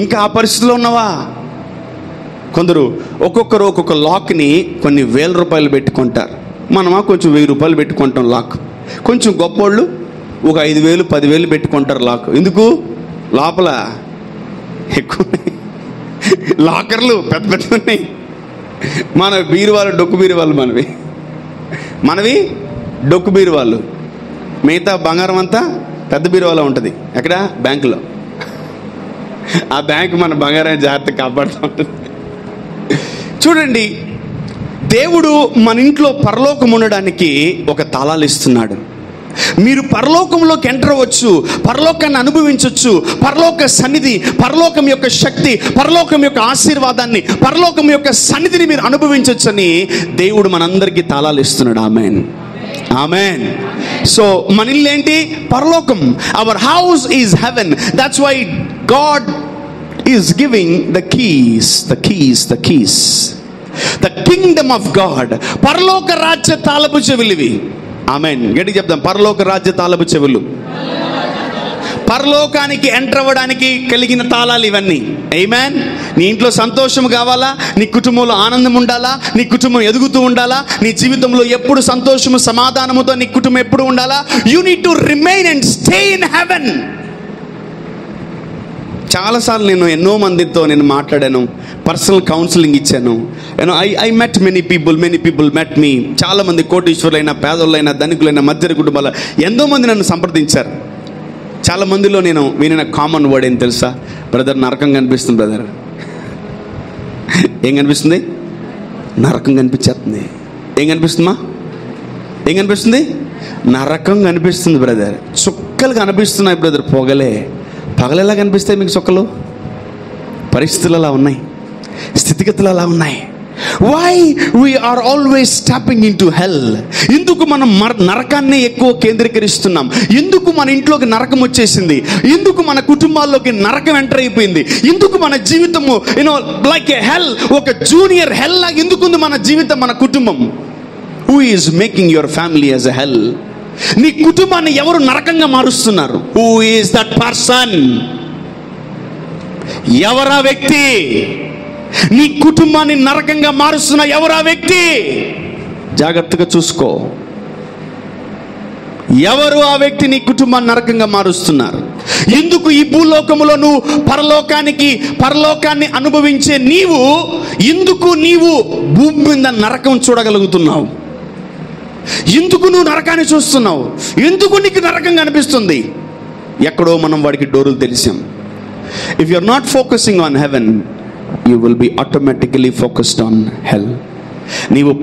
ఇంకా ఆ పరిస్థితిలో ఉన్నావా? కొందరు ఒక్కొక్కరు ఒక్కొక్క లాక్ని కొన్ని ₹1,000 పెట్టుకుంటారు. మనమా కొంచెం ₹1,000 పెట్టుకుంటాం లాక్. కొంచెం గొప్పోళ్ళు ఒక 5,000, 10,000 పెట్టుకుంటారు లాక్. ఎందుకు? లోపల ఎక్కువ లాకర్లు పెద్ద పెద్ద ఉన్నాయి. మన బీరువాళ్ళు డొక్కు బీరువాళ్ళు, మనవి డొక్కు బీరువాళ్ళు. మిగతా బంగారం అంతా పెద్ద బీరువాలో ఉంటుంది. ఎక్కడ? బ్యాంకులో. ఆ బ్యాంకు మన బంగారాన్ని జాగ్రత్తగా కాపాడుతూ ఉంటుంది. చూడండి, దేవుడు మన ఇంట్లో పరలోకం ఉండడానికి ఒక తాళాలు ఇస్తున్నాడు. మీరు పరలోకంలోకి ఎంటర్ అవ్వచ్చు, పరలోకాన్ని అనుభవించవచ్చు, పరలోక సన్నిధి, పరలోకం యొక్క శక్తి, పరలోకం యొక్క ఆశీర్వాదాన్ని, పరలోకం యొక్క సన్నిధిని మీరు అనుభవించవచ్చు అని దేవుడు మనందరికీ తాళాలు ఇస్తున్నాడు. ఆమేన్, ఆమేన్. సో మన ఇల్లు ఏంటి? పరలోకం. Our house is heaven. That's why God is giving the keys, the keys, the keys, the kingdom of God. పరలోక రాజ్య తాళపు చెవులివి. ఆమేన్. గట్టిగా చెప్దాం, పరలోక రాజ్య తాళపు చెవులు. పరలోకానికి ఎంటర్ అవ్వడానికి కలిగిన తాళాలు ఇవన్నీ. ఆమేన్. నీ ఇంట్లో సంతోషం కావాలా, నీ కుటుంబంలో ఆనందం ఉండాలా, నీ కుటుంబం ఎదుగుతూ ఉండాలా, నీ జీవితంలో ఎప్పుడు సంతోషము సమాధానముతో నీ కుటుంబం ఎప్పుడు ఉండాలా, you need to remain and stay in heaven. చాలాసార్లు నేను ఎన్నో మందితో నేను మాట్లాడాను, పర్సనల్ కౌన్సిలింగ్ ఇచ్చాను. ఐ మెట్ మెనీ పీపుల్ మెట్ మీ. చాలామంది కోటీశ్వరులైనా, పేదోళ్ళైనా, ధనికులైనా, మధ్య కుటుంబాల ఎంతో మంది నన్ను సంప్రదించారు. చాలా మందిలో నేను వినిన కామన్ వర్డ్ ఏం తెలుసా? బ్రదర్, నరకం కనిపిస్తుంది బ్రదర్. ఏం కనిపిస్తుంది? నరకం కనిపించేస్తుంది. ఏం కనిపిస్తుందా? ఏం కనిపిస్తుంది? నరకం కనిపిస్తుంది బ్రదర్. చుక్కలు కనిపిస్తున్నాయి బ్రదర్. పగలెలా కనిపిస్తాయి మీకు చుక్కలు? పరిస్థితులు అలా ఉన్నాయి, స్థితిగతులు అలా ఉన్నాయి. Why we are always stopping into hell? ఎందుకు మనం నరకాన్ని ఎక్కువ కేంద్రీకరిస్తున్నాం? ఎందుకు మన ఇంట్లోకి నరకం వచ్చేసింది? ఎందుకు మన కుటుంబాల్లోకి నరకం ఎంటర్ అయిపోయింది? ఎందుకు మన జీవితము లైక్ ఏ హెల్, ఒక జూనియర్ హెల్ లాగా ఎందుకుంది మన జీవితం, మన కుటుంబం? Who is making your family as a hell? నీ కుటుంబాన్ని ఎవరు నరకంగా మారుస్తున్నారు? Who is that person? ఎవరా వ్యక్తి? నీ కుటుంబాన్ని నరకంగా మారుస్తున్న ఎవరా వ్యక్తి? జాగ్రత్తగా చూసుకో. ఎవరు ఆ వ్యక్తి నీ కుటుంబాన్ని నరకంగా మారుస్తున్నారు? ఎందుకు ఈ భూలోకములో నువ్వు పరలోకాన్ని అనుభవించే ఎందుకు నీవు భూమి మీద నరకం చూడగలుగుతున్నావు? ఎందుకు నువ్వు నరకాన్ని చూస్తున్నావు? ఎందుకు నీకు నరకం కనిపిస్తుంది? ఎక్కడో మనం వాడికి డోరులు తెలిసాం. If you are not focusing on heaven, you will be automatically focused on hell. నీవు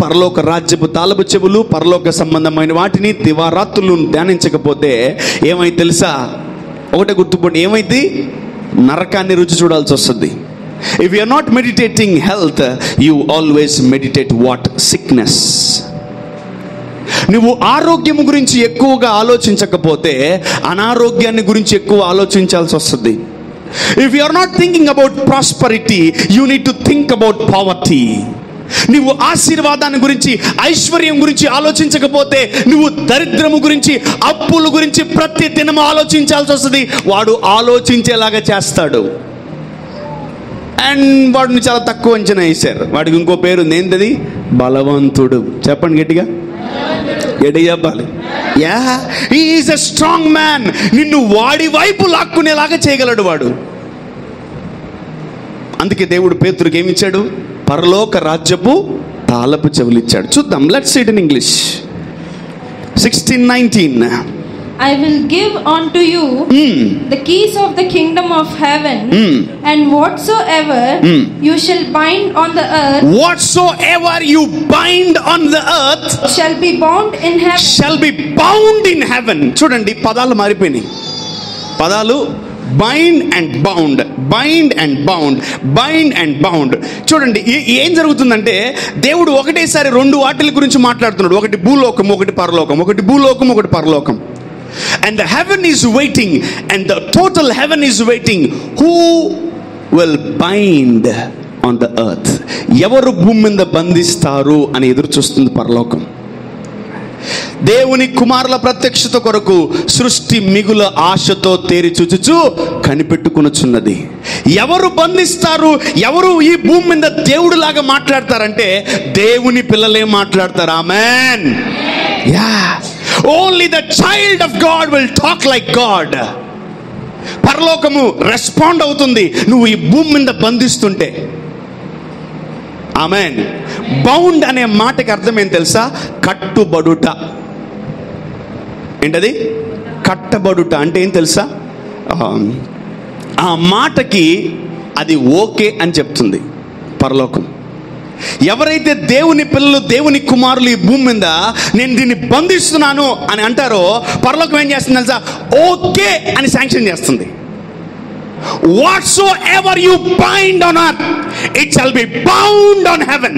పరలోక రాజ్యపు తాళపు చెవులు, పరలోక సంబంధమైన వాటిని దివారాత్రులు ధ్యానించకపోతే ఏమైంది తెలుసా? ఒకటే గుర్తుపడి, ఏమైంది? నరకాన్ని రుచి చూడాల్సి వస్తుంది. If you are not meditating health, you always meditate what? Sickness. నువ్వు ఆరోగ్యం గురించి ఎక్కువగా ఆలోచించకపోతే అనారోగ్యాన్ని గురించి ఎక్కువ ఆలోచించాల్సి వస్తుంది. If you are not thinking about prosperity, you need to think about poverty. నువ్వు ఆశీర్వాదాన్ని గురించి, ఐశ్వర్యం గురించి ఆలోచించకపోతే నువ్వు దరిద్రము గురించి, అప్పుల గురించి ప్రతి దినము ఆలోచించాల్సి వస్తుంది. వాడు ఆలోచించేలాగా చేస్తాడు. అండ్ వాడిని చాలా తక్కువ అంచనా వేశారు. వాడికి ఇంకో పేరు ఏంటది? బలవంతుడు. చెప్పండి గట్టిగా, చెప్పాలి. Yeah, he is a strong man. నిన్ను వాడి వైపు లాక్కునేలాగా చేయగలడు వాడు. అందుకే దేవుడు పేతురుకి ఏమిచ్చాడు? పరలోక రాజ్యపు తాళపు చెవులు ఇచ్చాడు. చూద్దాం, let's read in English. 16:19. I will give unto you the keys of the kingdom of heaven, and whatsoever you shall bind on the earth, whatsoever you bind on the earth shall be bound in heaven. Shall be bound in heaven. చూడండి, పదాలు మారిపోయినాయి. పదాలు bind and bound, bind and bound, bind and bound. చూడండి ఏం జరుగుతుందంటే, దేవుడు ఒకటేసారి రెండు వాటిల గురించి మాట్లాడుతున్నాడు. ఒకటి భూలోకం, ఒకటి పరలోకం. ఒకటి భూలోకం, ఒకటి పరలోకం. And the heaven is waiting, and the total heaven is waiting. Who will bind on the earth? ఎవరు భూమి మీద బంధిస్తారు అని ఎదురు చూస్తుంది పరలోకం. దేవుని కుమారుల ప్రత్యక్షత కొరకు సృష్టి మిగుల ఆశతో తేరి చూచుచు కనిపెట్టుకునుచున్నది. ఎవరు బంధిస్తారు? ఎవరు ఈ భూమి మీద దేవుడు లాగా మాట్లాడతారంటే దేవుని పిల్లలే మాట్లాడతారు. Amen. Yeah, only the child of God will talk like God. పరలోకము రెస్పాండ్ అవుతుంది నువ్వు ఈ భూమి మీద బంధిస్తుంటే. ఆమేన్. బౌండ్ అనే మాటకి అర్థం ఏం తెలుసా? కట్టుబడుట. ఏంటది? కట్టబడుట అంటే ఏం తెలుసా? ఆ మాటకి అది ఓకే అని చెప్తుంది పరలోకం. ఎవరైతే దేవుని పిల్లలు, దేవుని కుమారులు ఈ భూమి మీద నేను దీన్ని బంధిస్తున్నాను అని అంటారో పరలోకం ఏం చేస్తుంది తెలుసా? ఓకే అని శాంక్షన్ చేస్తుంది. Whatsoever you bind on earth, it shall be bound on heaven.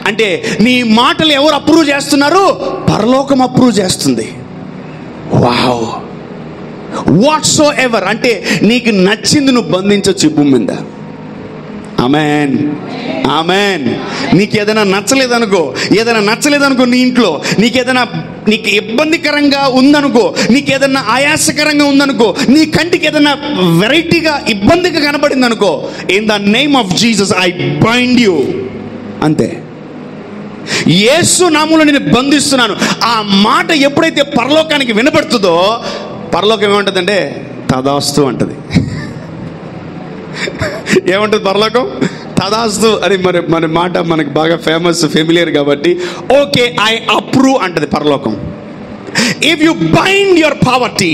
అంటే నీ మాటలు ఎవరు అప్రూవ్ చేస్తున్నారు? పరలోకం అప్రూవ్ చేస్తుంది. వావ్. Whatsoever అంటే నీకు నచ్చింది నువ్వు బంధించవచ్చు ఈ భూమి మీద. ఆమేన్, ఆమేన్. నీకు ఏదైనా నచ్చలేదనుకో నీ ఇంట్లో, నీకు ఇబ్బందికరంగా ఉందనుకో, నీకు ఏదైనా ఆయాసకరంగా ఉందనుకో, నీ కంటికి ఏదైనా వెరైటీగా ఇబ్బందిగా కనబడింది అనుకో, in the name of Jesus I bind you. అంతే. యేసు నామములో నేను బంధిస్తున్నాను. ఆ మాట ఎప్పుడైతే పరలోకానికి వినపడుతుందో పరలోకం ఏమంటుందంటే తదాస్తు అంటది. ఏమంటుంది పరలోకం? తదాస్తు అని. మన మాట మనకు బాగా ఫెమిలియర్ కాబట్టి ఓకే ఐ అప్రూవ్ అంటది పరలోకం. If you bind your poverty,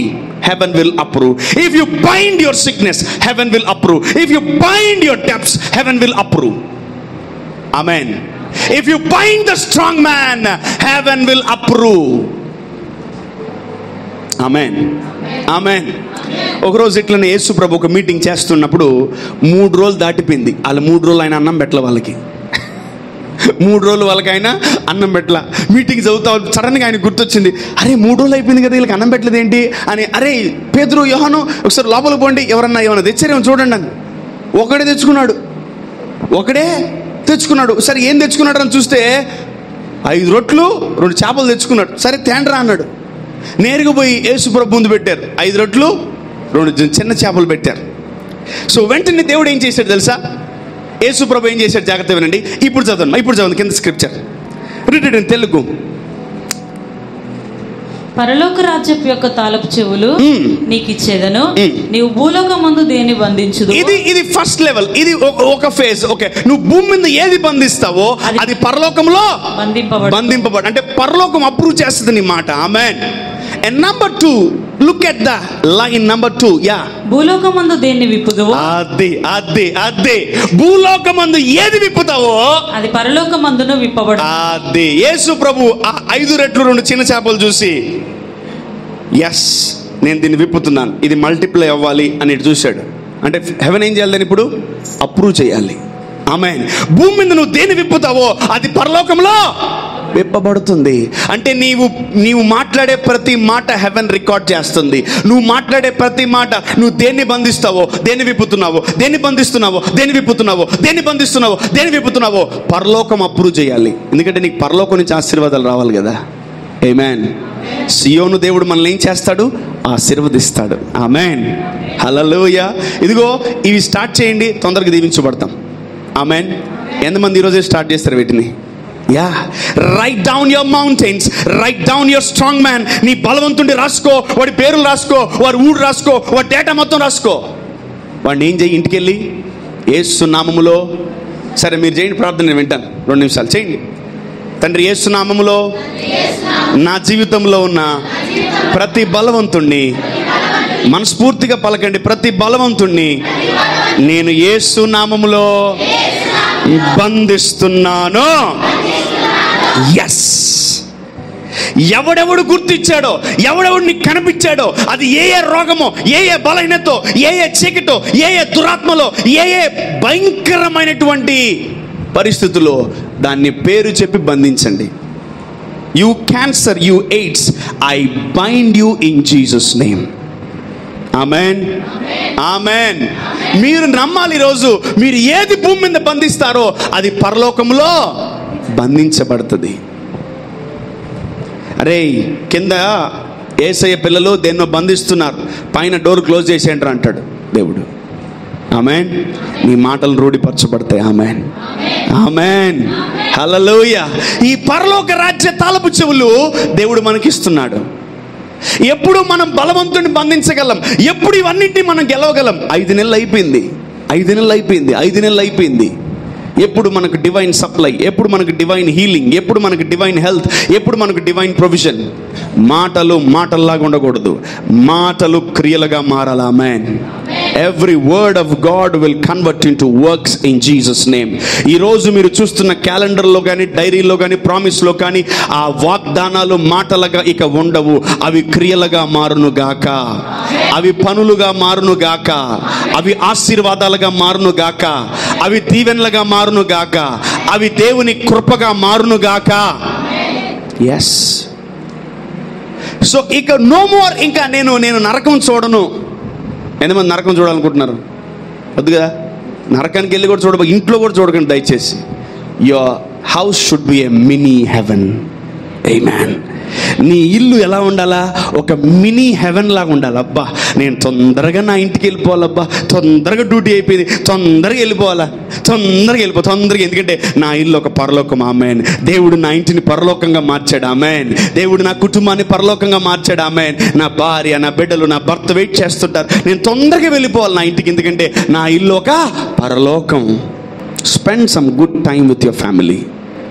heaven will approve. If you bind your sickness, heaven will approve. If you bind your debts, heaven will approve. Amen. If you bind the strong man, heaven will approve. Amen. Amen. ఒకరోజు ఇట్లనే యేసు ప్రభు ఒక మీటింగ్ చేస్తున్నప్పుడు 3 రోజులు దాటిపోయింది. వాళ్ళు 3 రోజులు ఆయన అన్నం పెట్టలే వాళ్ళకి. 3 రోజులు వాళ్ళకి ఆయన అన్నం పెట్టల. మీటింగ్ చదువుతా సడన్గా ఆయన గుర్తొచ్చింది, అరే 3 రోజులు అయిపోయింది కదా వీళ్ళకి అన్నం పెట్టలేదు ఏంటి అని. అరే పేతురు, యోహాను ఒకసారి లోపలికి పోండి, ఏమన్నా తెచ్చారేమో చూడండి అని. ఒకడే తెచ్చుకున్నాడు. సరే ఏం తెచ్చుకున్నాడు అని చూస్తే 5 రొట్లు 2 చేపలు తెచ్చుకున్నాడు. సరే తేండ్రా అన్నాడు. నేరుగా పోయి యేసు ప్రభు ముందు పెట్టారు. 5 రొట్లు 2 చిన్న చేపలు పెట్టారు. సో వెంటనే దేవుడు ఏం చేశాడు తెలుసా? యేసు ప్రభు ఏం చేశాడు? జాగ్రత్త వినండి. ఇప్పుడు చదవండి కింద స్క్రిప్చర్ రిటెడ్ ఇన్ తెలుగు. పరలోక రాజ్యపు యొక్క తాళపు చెవులు నీకు ఇచ్చేదను, నీవు భూలోకమందు దేని బంధించుదు. ఇది ఫస్ట్ లెవెల్. ఇది ఒక ఫేజ్. ఓకే, నువ్వు భూమి మీద ఏది బంధిస్తావో అది పరలోకంలో బంధింపబడు. అంటే పరలోకం అప్రూవ్ చేస్తుంది నీ మాట. Amen. And number 2, look at the line number 2. yeah, భూలోకమందు దేన్ని విప్పుదువో అదే భూలోకమందు ఏది విప్పుతావో అది పరలోకమందును విప్పబడు. అదే యేసు ప్రభు ఆ 5 రెట్లు 2 చిన్న చేపలు చూసి ఎస్ నేను దీన్ని విప్పుతున్నాను, ఇది మల్టిప్లై అవ్వాలి అని చూశాడు. అంటే హెవెన్ ఏం చేయాలి? ఇప్పుడు అప్రూవ్ చేయాలి. ఆమేన్. భూమి మీద నువ్వు దేన్ని విప్పుతావో అది పరలోకంలో విప్పబడుతుంది. అంటే నీవు మాట్లాడే ప్రతి మాట హెవెన్ రికార్డ్ చేస్తుంది. నువ్వు మాట్లాడే ప్రతి మాట, నువ్వు దేన్ని బంధిస్తావో, దేన్ని విప్పుతున్నావో, దేన్ని బంధిస్తున్నావో, దేన్ని విప్పుతున్నావో, దేన్ని బంధిస్తున్నావో, దేన్ని విప్పుతున్నావో పరలోకం అప్రూవ్ చేయాలి. ఎందుకంటే నీకు పరలోకం నుంచి ఆశీర్వాదాలు రావాలి కదా. ఆమేన్. సియోను దేవుడు మనల్ని ఏం చేస్తాడు? ఆశీర్వదిస్తాడు. ఆమేన్. హల్లెలూయా. ఇదిగో ఇవి స్టార్ట్ చేయండి, తొందరగా దీవించబడతాం. ఆమేన్. ఎంతమంది ఈరోజే స్టార్ట్ చేస్తారు వీటిని? Yeah, right down your mountains, right down your strong man. నీ బలవంతుడిని రాసుకో, వాడి పేర్లు రాసుకో, వాడి ఊరు రాసుకో, వాడి డేటా మొత్తం రాసుకో. వాడిని ఏం చేయి? ఇంటికి వెళ్ళి యేసు నామములో, సరే మీరు చేయండి ప్రార్థన, నేను వింటాను. 2 నిమిషాలు చేయండి. తండ్రి యేసు నామములో నా జీవితంలో ఉన్న ప్రతి బలవంతుణ్ణి, మనస్ఫూర్తిగా పలకండి, ప్రతి బలవంతుణ్ణి నేను యేసు నామములో బంధిస్తున్నాను. ఎస్. ఎవడెవడు గుర్తించాడో, ఎవడెవడు నీకు కనిపించాడో, అది ఏ రోగమో, ఏ బలహీనతో, ఏ చీకటో, ఏ దురాత్మలో, ఏ భయంకరమైనటువంటి పరిస్థితుల్లో దాన్ని పేరు చెప్పి బంధించండి. You cancer, you AIDS, I bind you in Jesus name. Amen. Amen. మీరు నమ్మాలి. ఈరోజు మీరు ఏది భూమి మీద బంధిస్తారో అది పరలోకంలో బంధించబడుతుంది. అరే కింద యేసయ్య పిల్లలు దేన్నో బంధిస్తున్నారు, పైన డోర్ క్లోజ్ చేసేయండి అంటాడు దేవుడు. ఆమేన్. నీ మాటలు రూఢిపరచబడతాయి. ఆమేన్. ఆమేన్. హల్లెలూయా. ఈ పరలోక రాజ్య తాళపు చెవులు దేవుడు మనకిస్తున్నాడు. ఎప్పుడు మనం బలవంతుడిని బంధించగలం? ఎప్పుడు ఇవన్నింటినీ మనం గెలవగలం? 5 నెలలు అయిపోయింది, 5 నెలలు అయిపోయింది, 5 నెలలు అయిపోయింది. ఎప్పుడు మనకు డివైన్ సప్లై, ఎప్పుడు మనకు డివైన్ హీలింగ్, ఎప్పుడు మనకు డివైన్ హెల్త్, ఎప్పుడు మనకు డివైన్ ప్రొవిజన్? మాటలు మాటల్లాగా ఉండకూడదు, మాటలు క్రియలుగా మారాలి. Amen. Every word of God will convert into works in Jesus name. ఈరోజు మీరు చూస్తున్న క్యాలెండర్లో కానీ, డైరీలో కానీ, ప్రామిస్లో కానీ ఆ వాగ్దానాలు మాటలుగా ఇక ఉండవు. అవి క్రియలుగా మారును గాక, అవి పనులుగా మారును గాక, అవి ఆశీర్వాదాలుగా మారును గాక, అవి దీవెనలుగా మారును గాక, అవి దేవుని కృపగా మారును గాక. ఎస్. సో ఇక నో మోర్, ఇంకా నేను నరకం చూడను. ఎంతమంది నరకం చూడాలనుకుంటున్నారు? వద్దు కదా, నరకానికి వెళ్ళి కూడా చూడబో, ఇంట్లో కూడా చూడకండి దయచేసి. Your house should be a mini heaven. Amen. నీ ఇల్లు ఎలా ఉండాలా? ఒక మినీ హెవెన్ లాగా ఉండాలి. అబ్బా, నేను తొందరగా నా ఇంటికి వెళ్ళిపోవాలబ్బా, తొందరగా డ్యూటీ అయిపోయింది, తొందరగా వెళ్ళిపోవాలా, తొందరగా. ఎందుకంటే నా ఇల్లు ఒక పరలోకం. ఆమేన్. దేవుడు నా ఇంటిని పరలోకంగా మార్చాడు. ఆమేన్. దేవుడు నా కుటుంబాన్ని పరలోకంగా మార్చాడు. ఆమేన్. నా భార్య, నా బిడ్డలు, నా భర్త వెయిట్ చేస్తుంటారు. నేను తొందరగా వెళ్ళిపోవాలి నా ఇంటికి, ఎందుకంటే నా ఇల్లు ఒక పరలోకం. Spend some good time with your family.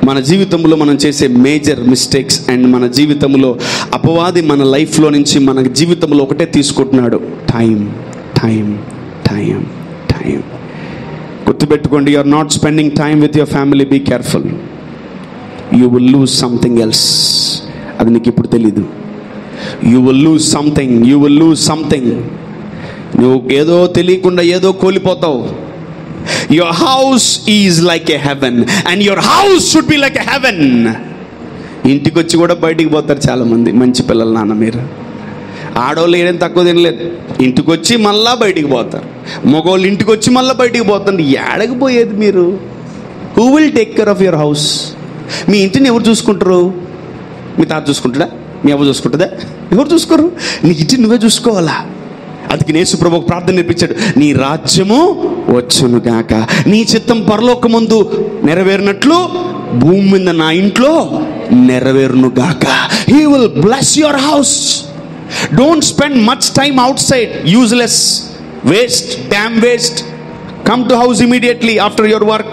మన జీవితంలో మనం చేసే మేజర్ మిస్టేక్స్ అండ్ మన జీవితంలో అపవాది మన లైఫ్లో నుంచి మన జీవితంలో ఒకటే తీసుకుంటున్నాడు, టైం. గుర్తుపెట్టుకోండి, you are not spending time with your family. Be careful, you will lose something else. అది నీకు ఇప్పుడు తెలీదు. You will lose something. నువ్వు ఏదో తెలియకుండా ఏదో కోల్పోతావు. Your house is like a heaven and your house should be like a heaven. ఇంటికి వచ్చి కూడా బయటికి పోతారు చాలా మంది. మంచి పిల్లలు నాన్న మీరు. ఆడవాళ్ళు ఏదైనా తక్కువ తినలేదు, ఇంటికి వచ్చి మళ్ళా బయటికి పోతారు. మగవాళ్ళు ఇంటికి వచ్చి మళ్ళీ బయటికి పోతారు. ఏడకి పోయేది మీరు? Who will take care of your house? మీ ఇంటిని ఎవరు చూసుకుంటారు? మీ తాత చూసుకుంటాడా? మీ అవ్వ చూసుకుంటుందా? ఎవరు చూసుకోరు? నీ ఇంటిని నువ్వే చూసుకోవాలా. అందుకే యేసు ప్రభువు ప్రార్థన నేర్పించాడు, నీ రాజ్యము వచ్చును గాక, నీ చిత్తం పరలోకమందు నెరవేరినట్లు భూమి మీద నా ఇంట్లో నెరవేరును గాక. He will bless your house. Don't spend much time out side. Useless, waste, dam waste. Come to house immediately after your work.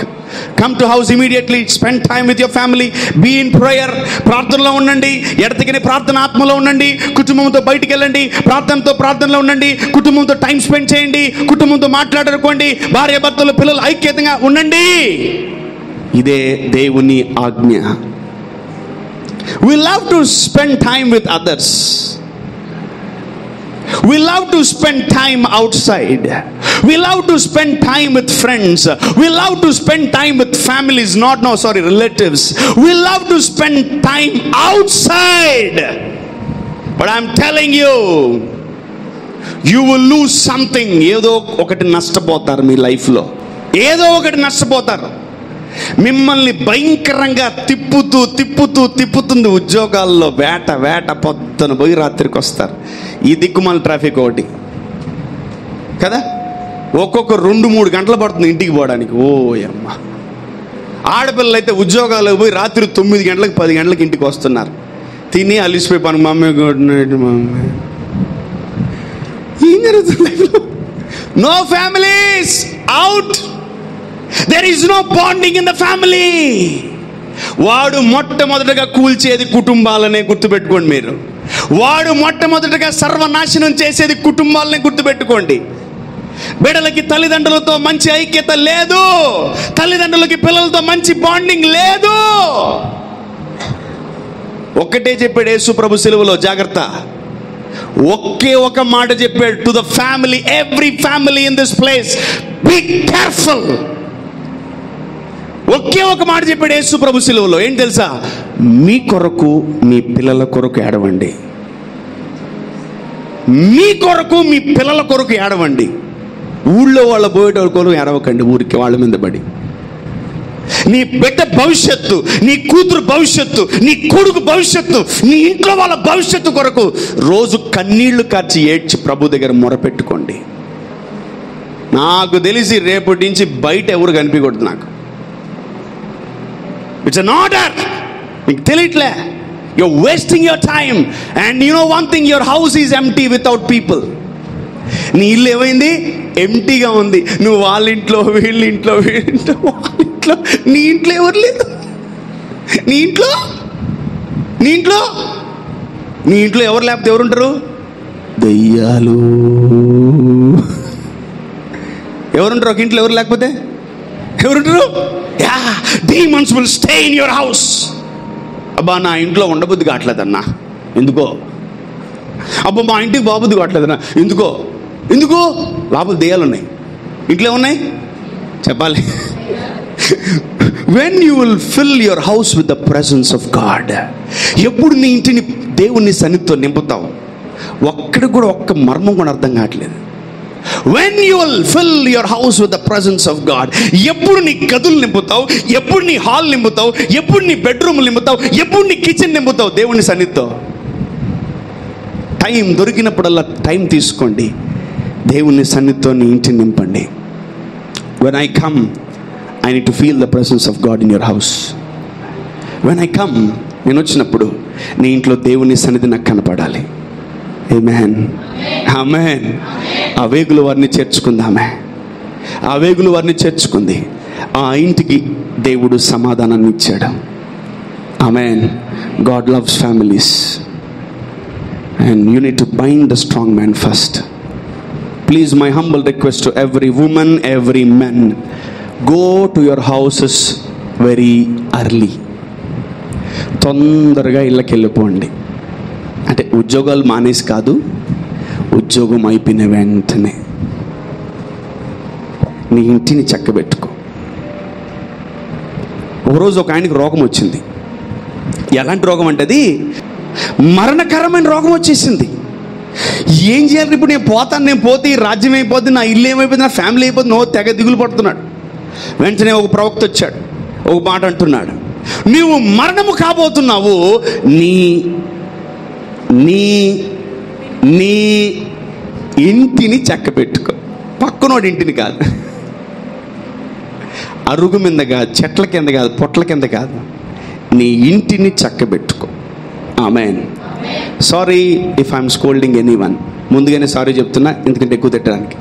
Come to house immediately. Spend time with your family. Be in prayer. ప్రార్థనలో ఉండండి. ఎడతెగని ప్రార్థన ఆత్మలో ఉండండి. కుటుంబంతో బయటికి వెళ్ళండి. ప్రార్థనలో ఉండండి. కుటుంబంతో టైం స్పెండ్ చేయండి. కుటుంబంతో మాట్లాడుకోండి. భార్య భర్తలు పిల్లలు ఐక్యతంగా ఉండండి. ఇదే దేవుని ఆజ్ఞ. We love to spend time with others. We love to spend time outside. We love to spend time with friends. We love to spend time with families, relatives. We love to spend time outside. But I'm telling you, you will lose something. ఏదో ఒకటి నష్టపోతారు మీ లైఫ్లో. ఏదో ఒకటి నష్టపోతారు. మిమ్మల్ని భయంకరంగా తిప్పుతుంది ఉద్యోగాల్లో. వేట పొద్దున పోయి రాత్రికి వస్తారు. ఈ దిక్కుమాల ట్రాఫిక్ ఒకటి కదా, ఒక్కొక్క 2-3 గంటలు పడుతుంది ఇంటికి పోవడానికి. ఓ అమ్మ, ఆడపిల్లలు అయితే ఉద్యోగాలకు పోయి రాత్రి 9 గంటలకు 10 గంటలకు ఇంటికి వస్తున్నారు. తిని అలిసిపోయి పని, మమ్మీ గుడ్ నైట్ మమ్మీ. ఏం జరుగుతుంది? No families out. There is no bonding in the family. వాడు మొట్టమొదటగా కూల్చేది కుటుంబాలనే గుర్తుపెట్టుకోండి మీరు. వాడు మొట్టమొదటగా సర్వనాశనం చేసేది కుటుంబాలనే గుర్తుపెట్టుకోండి. బిడ్డలకి తల్లిదండ్రులతో మంచి ఐక్యత లేదు. తల్లిదండ్రులకి పిల్లలతో మంచి బాండింగ్ లేదు. ఒక్కటే చెప్పాడు యేసు ప్రభు సిలువలో, జాగ్రత్త. ఒకే ఒక మాట చెప్పాడు to the family, every family in this place, be careful. ఒకే ఒక మాట చెప్పాడు యేసు ప్రభు సిలువలో. ఏం తెలుసా? మీ కొరకు మీ పిల్లల కొరకు ఏడవండి. మీ కొరకు మీ పిల్లల కొరకు ఏడవండి. ఊళ్ళో వాళ్ళ పోయేటోళ్ళ కొరకు ఏడవకండి ఊరికి వాళ్ళ మీద పడి. నీ బిడ్డ భవిష్యత్తు, నీ కూతురు భవిష్యత్తు, నీ కొడుకు భవిష్యత్తు, నీ ఇంట్లో వాళ్ళ భవిష్యత్తు కొరకు రోజు కన్నీళ్లు కార్చి ఏడ్చి ప్రభు దగ్గర మొరపెట్టుకోండి. నాకు తెలిసి రేపటి నుంచి బయట ఎవరు కనిపించకూడదు. నాకు ఇట్స్ అన్ ఆర్డర్. మీకు తెలియట్లే. You're wasting your time. And you know one thing, your house is empty without people. నీ ఇల్లు ఏమైంది? ఎంటీగా ఉంది. నువ్వు వాళ్ళ ఇంట్లో, వీళ్ళ ఇంట్లో, నీ ఇంట్లో ఎవరు లేదు. నీ ఇంట్లో ఎవరు లేకపోతే ఎవరుంటారు? దయ్యాలు. ఎవరుంటారు ఒక ఇంట్లో ఎవరు లేకపోతే? ఎవరుంటారు? Demons will stay in your house. అబ్బా నా ఇంట్లో ఉండబుద్ధి కావట్లేదన్నా, ఎందుకో. అబ్బా మా ఇంటికి బాబుద్ది కావట్లేదన్నా, ఎందుకో. లోపల దెయ్యాలు ఉన్నాయి. ఇంట్లో ఉన్నాయి చెప్పాలి. When you will fill your house with the presence of God, ఎప్పుడు నీ ఇంటిని దేవుని సన్నిధితో నింపుతావు? ఒక్క మర్మం కూడా అర్థం కావట్లేదు. When you will fill your house with the presence of God, ఎప్పుడు నీ గదులు నింపుతావు? ఎప్పుడు నీ హాల్ నింపుతావు? ఎప్పుడు నీ బెడ్రూమ్ నింపుతావు? ఎప్పుడు నీ కిచెన్ నింపుతావు? దేవుని సన్నిధితో. టైం దొరికినప్పుడల్లా టైం తీసుకోండి, దేవుని సన్నిధితో నీ ఇంటిని నింపండి. When I come, I need to feel the presence of God in your house. When I come, నేను వచ్చినప్పుడు నీ ఇంట్లో దేవుని సన్నిధి నాకు కనపడాలి. ఆమేన్, ఆమేన్. ఆ వేగుల వారిని చేర్చుకుందామే. ఆ వేగుల వారిని చేర్చుకుంది. ఆ ఇంటికి దేవుడు సమాధానాన్ని ఇచ్చాడు. ఆమేన్. God loves families. And you need to bind the strong man first. Please, my humble request to every woman, every man, go to your houses very early. తొందరగా ఇళ్ళకి వెళ్ళిపోండి. అంటే ఉద్యోగాలు మానేసి కాదు, ఉద్యోగం అయిపోయిన వెంటనే నీ ఇంటిని చక్కబెట్టుకో. ఒకరోజు ఒక ఆయనకి రోగం వచ్చింది. ఎలాంటి రోగం అంటే అది మరణకరమైన రోగం వచ్చేసింది. ఏం చేయాలి ఇప్పుడు? నేను పోతే ఈ రాజ్యం అయిపోద్ది, నా ఇల్లు ఏమైపోతుంది, నా ఫ్యామిలీ అయిపోతుంది. తెగ దిగులు పడుతున్నాడు. వెంటనే ఒక ప్రవక్త వచ్చాడు, ఒక మాట అంటున్నాడు, నీవు మరణము కాబోతున్నావు, నీ నీ నీ ఇంటిని చక్కబెట్టుకో. పక్కనోడి ఇంటిని కాదు, అరుగు మీద కాదు, చెట్ల కింద కాదు, పొట్ల కింద కాదు, నీ ఇంటిని చక్కబెట్టుకో. Amen. Sorry if I'm scolding anyone. ముందుగానే సారీ చెప్తున్నా, ఎందుకంటే ఎక్కువ తిట్టడానికి.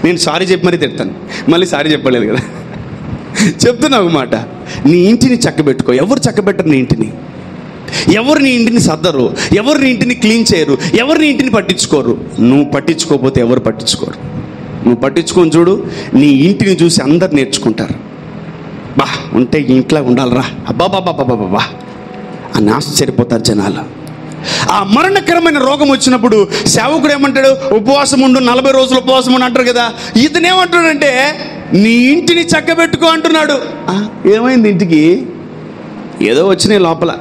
నేను సారీ చెప్పి మరీ తిడతాను, మళ్ళీ సారీ చెప్పలేదు కదా. చెప్తున్నా ఒక మాట, నీ ఇంటిని చక్కబెట్టుకో. ఎవరు చక్కబెట్టరు నీ ఇంటిని? ఎవరు నీ ఇంటిని సర్దరు? ఎవరు నీ ఇంటిని క్లీన్ చేయరు? ఎవరు నీ ఇంటిని పట్టించుకోరు? నువ్వు పట్టించుకోకపోతే ఎవరు పట్టించుకోరు. నువ్వు పట్టించుకొని చూడు, నీ ఇంటిని చూసి అందరు నేర్చుకుంటారు. బా ఉంటే ఇంట్లో ఉండాలరా, అబ్బాబాబాబాబా అని ఆశ్చర్యపోతారు జనాలు. ఆ మరణకరమైన రోగం వచ్చినప్పుడు సేవకుడు ఏమంటాడు? ఉపవాసం ఉండు, 40 రోజులు ఉపవాసం ఉండు అంటారు కదా. ఇతనేమంటాడంటే నీ ఇంటిని చక్కబెట్టుకో అంటున్నాడు. ఏమైంది ఇంటికి? ఏదో వచ్చినాయి లోపల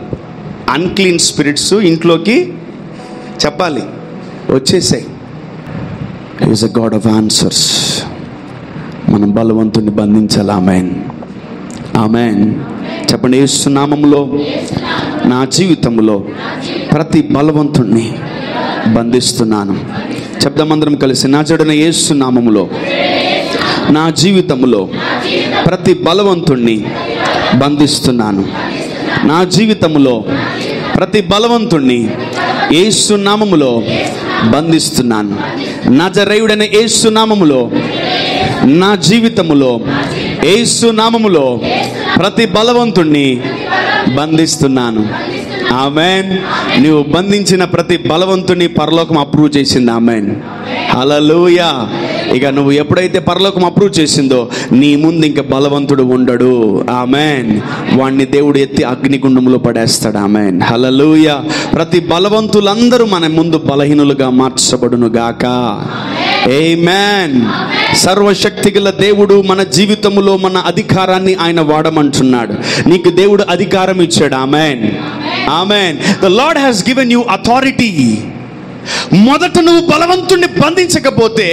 అన్క్లీన్ స్పిరిట్స్ ఇంట్లోకి చెప్పాలి వచ్చేసాయి. Is a God of answers. మనం బలవంతుని బంధించాలి. ఆమేన్, ఆమేన్. చెప్పండి, యేసు నామములో నా జీవితంలో ప్రతి బలవంతుణ్ణి బంధిస్తున్నాను. చెప్దామందరం కలిసి, నా చెడున యేసు నామములో నా జీవితంలో ప్రతి బలవంతుణ్ణి బంధిస్తున్నాను. నా జీవితంలో ప్రతి బలవంతుణ్ణి యేసు నామములో బంధిస్తున్నాను. నజరేయుడైన యేసు నామములో నా జీవితములో యేసు నామములో ప్రతి బలవంతుణ్ణి బంధిస్తున్నాను. ఆమేన్. నీవు బంధించిన ప్రతి బలవంతుని పరలోకం అప్రూవ్ చేసింది. ఆమేన్, హల్లెలూయా. ఇక నువ్వు ఎప్పుడైతే పరలోకం అప్రూవ్ చేసిందో నీ ముందు ఇంకా బలవంతుడు ఉండడు. ఆమేన్. వాణ్ణి దేవుడు ఎత్తి అగ్నిగుండంలో పడేస్తాడు. ఆమేన్, హల్లెలూయా. ప్రతి బలవంతులందరూ మన ముందు బలహీనులుగా మార్చబడును గాక. ఆమేన్. సర్వశక్తి గల దేవుడు మన జీవితంలో మన అధికారాన్ని ఆయన వాడమంటున్నాడు. నీకు దేవుడు అధికారం ఇచ్చాడు. Amen, amen. The Lord has given you authority. మొదట నువ్వు బలవంతుణ్ణి బంధించకపోతే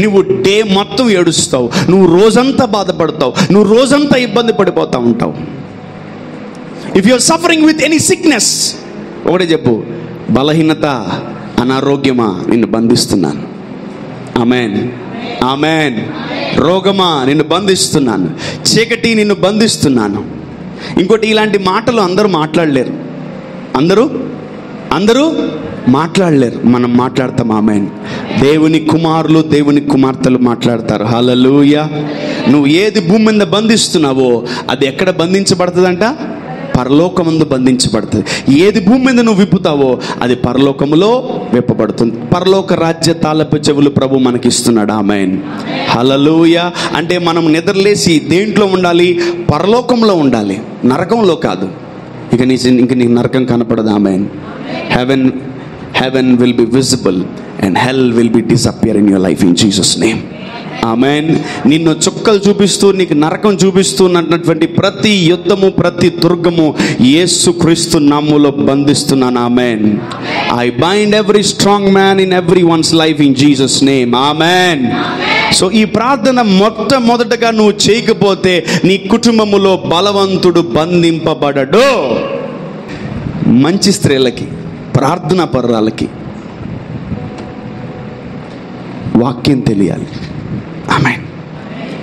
నువ్వు డే మొత్తం ఏడుస్తావు, నువ్వు రోజంతా బాధపడతావు, నువ్వు రోజంతా ఇబ్బంది పడిపోతూ ఉంటావు. If you are suffering with any sickness, ఒకటే చెప్పు, బలహీనత, అనారోగ్యమా, నిన్ను బంధిస్తున్నాను. ఆమేన్, ఆమేన్. రోగమా, నిన్ను బంధిస్తున్నాను. చీకటి, నిన్ను బంధిస్తున్నాను. ఇంకోటి, ఇలాంటి మాటలు అందరూ మాట్లాడలేరు. అందరూ మాట్లాడలేరు. మనం మాట్లాడతాం. ఆమేన్. దేవుని కుమారులు, దేవుని కుమార్తెలు మాట్లాడతారు. హల్లెలూయా. నువ్వు ఏది భూమి మీద బంధిస్తున్నావో అది ఎక్కడ బంధించబడుతుందంట? పరలోకమందు బంధించబడుతుంది. ఏది భూమి మీద నువ్వు విప్పుతావో అది పరలోకములో విప్పబడుతుంది. పరలోక రాజ్య తాళపు చెవులు ప్రభు మనకిస్తున్నాడు. ఆమేన్. హల్లెలూయా. అంటే మనం నిద్రలేసి దేంట్లో ఉండాలి? పరలోకంలో ఉండాలి, నరకంలో కాదు. ఇక నీకు నరకం కనపడదు. ఆమేన్. Heaven will be visible and hell will be disappear in your life in Jesus name. ఆమేన్. నిన్ను చుక్కలు చూపిస్తూ నీకు నరకం చూపిస్తూ ఉన్నటువంటి ప్రతి యుద్ధము, ప్రతి దుర్గము యేసుక్రీస్తు నామములో బంధిస్తున్నాను. ఆమేన్. I bind every strong man in everyone's life in Jesus name. Amen. So ఈ ప్రార్థన మొట్టమొదటగా నువ్వు చేయకపోతే నీ కుటుంబములో బలవంతుడు బంధింపబడడు. మంచి స్త్రీలకి, ప్రార్థనా పరురాలకి వాక్యం తెలియాలి. Amen.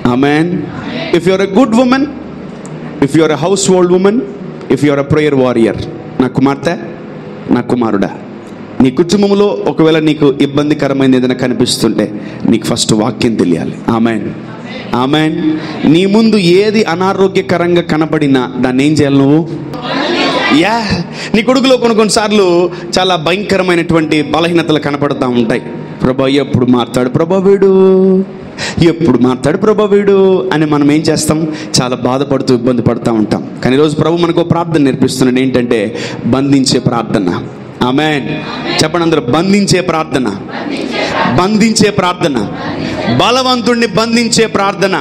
Amen. If you are a good woman, if you are a household woman, if you are a prayer warrior, నా కుమార్తె, నా కుమారుడా, నీ కుటుంబంలో ఒకవేళ నీకు ఇబ్బందికరమైనది ఏదైనా కనిపిస్తుంటే నీకు ఫస్ట్ వాక్యం తెలియాలి. ఆమేన్. ఆమేన్. నీ ముందు ఏది అనారోగ్యకరంగా కనబడినా దాన్ని ఏం చేయాలి నువ్వు? నీ కొడుకులో కొన్నిసార్లు చాలా భయంకరమైనటువంటి బలహీనతలు కనపడుతూ ఉంటాయి. ప్రభా ఎప్పుడు మారుతాడు ప్రభా వీడు, ఎప్పుడు మారుతాడు ప్రభా వీడు అని మనం ఏం చేస్తాం? చాలా బాధపడుతూ ఇబ్బంది పడుతూ ఉంటాం. కానీ ఈరోజు ప్రభు మనకు ప్రార్థన నేర్పిస్తున్నాడు. ఏంటంటే బంధించే ప్రార్థన. ఆమేన్. చెప్పండి అందరూ, బంధించే ప్రార్థన. బంధించే ప్రార్థన, బలవంతుణ్ణి బంధించే ప్రార్థన.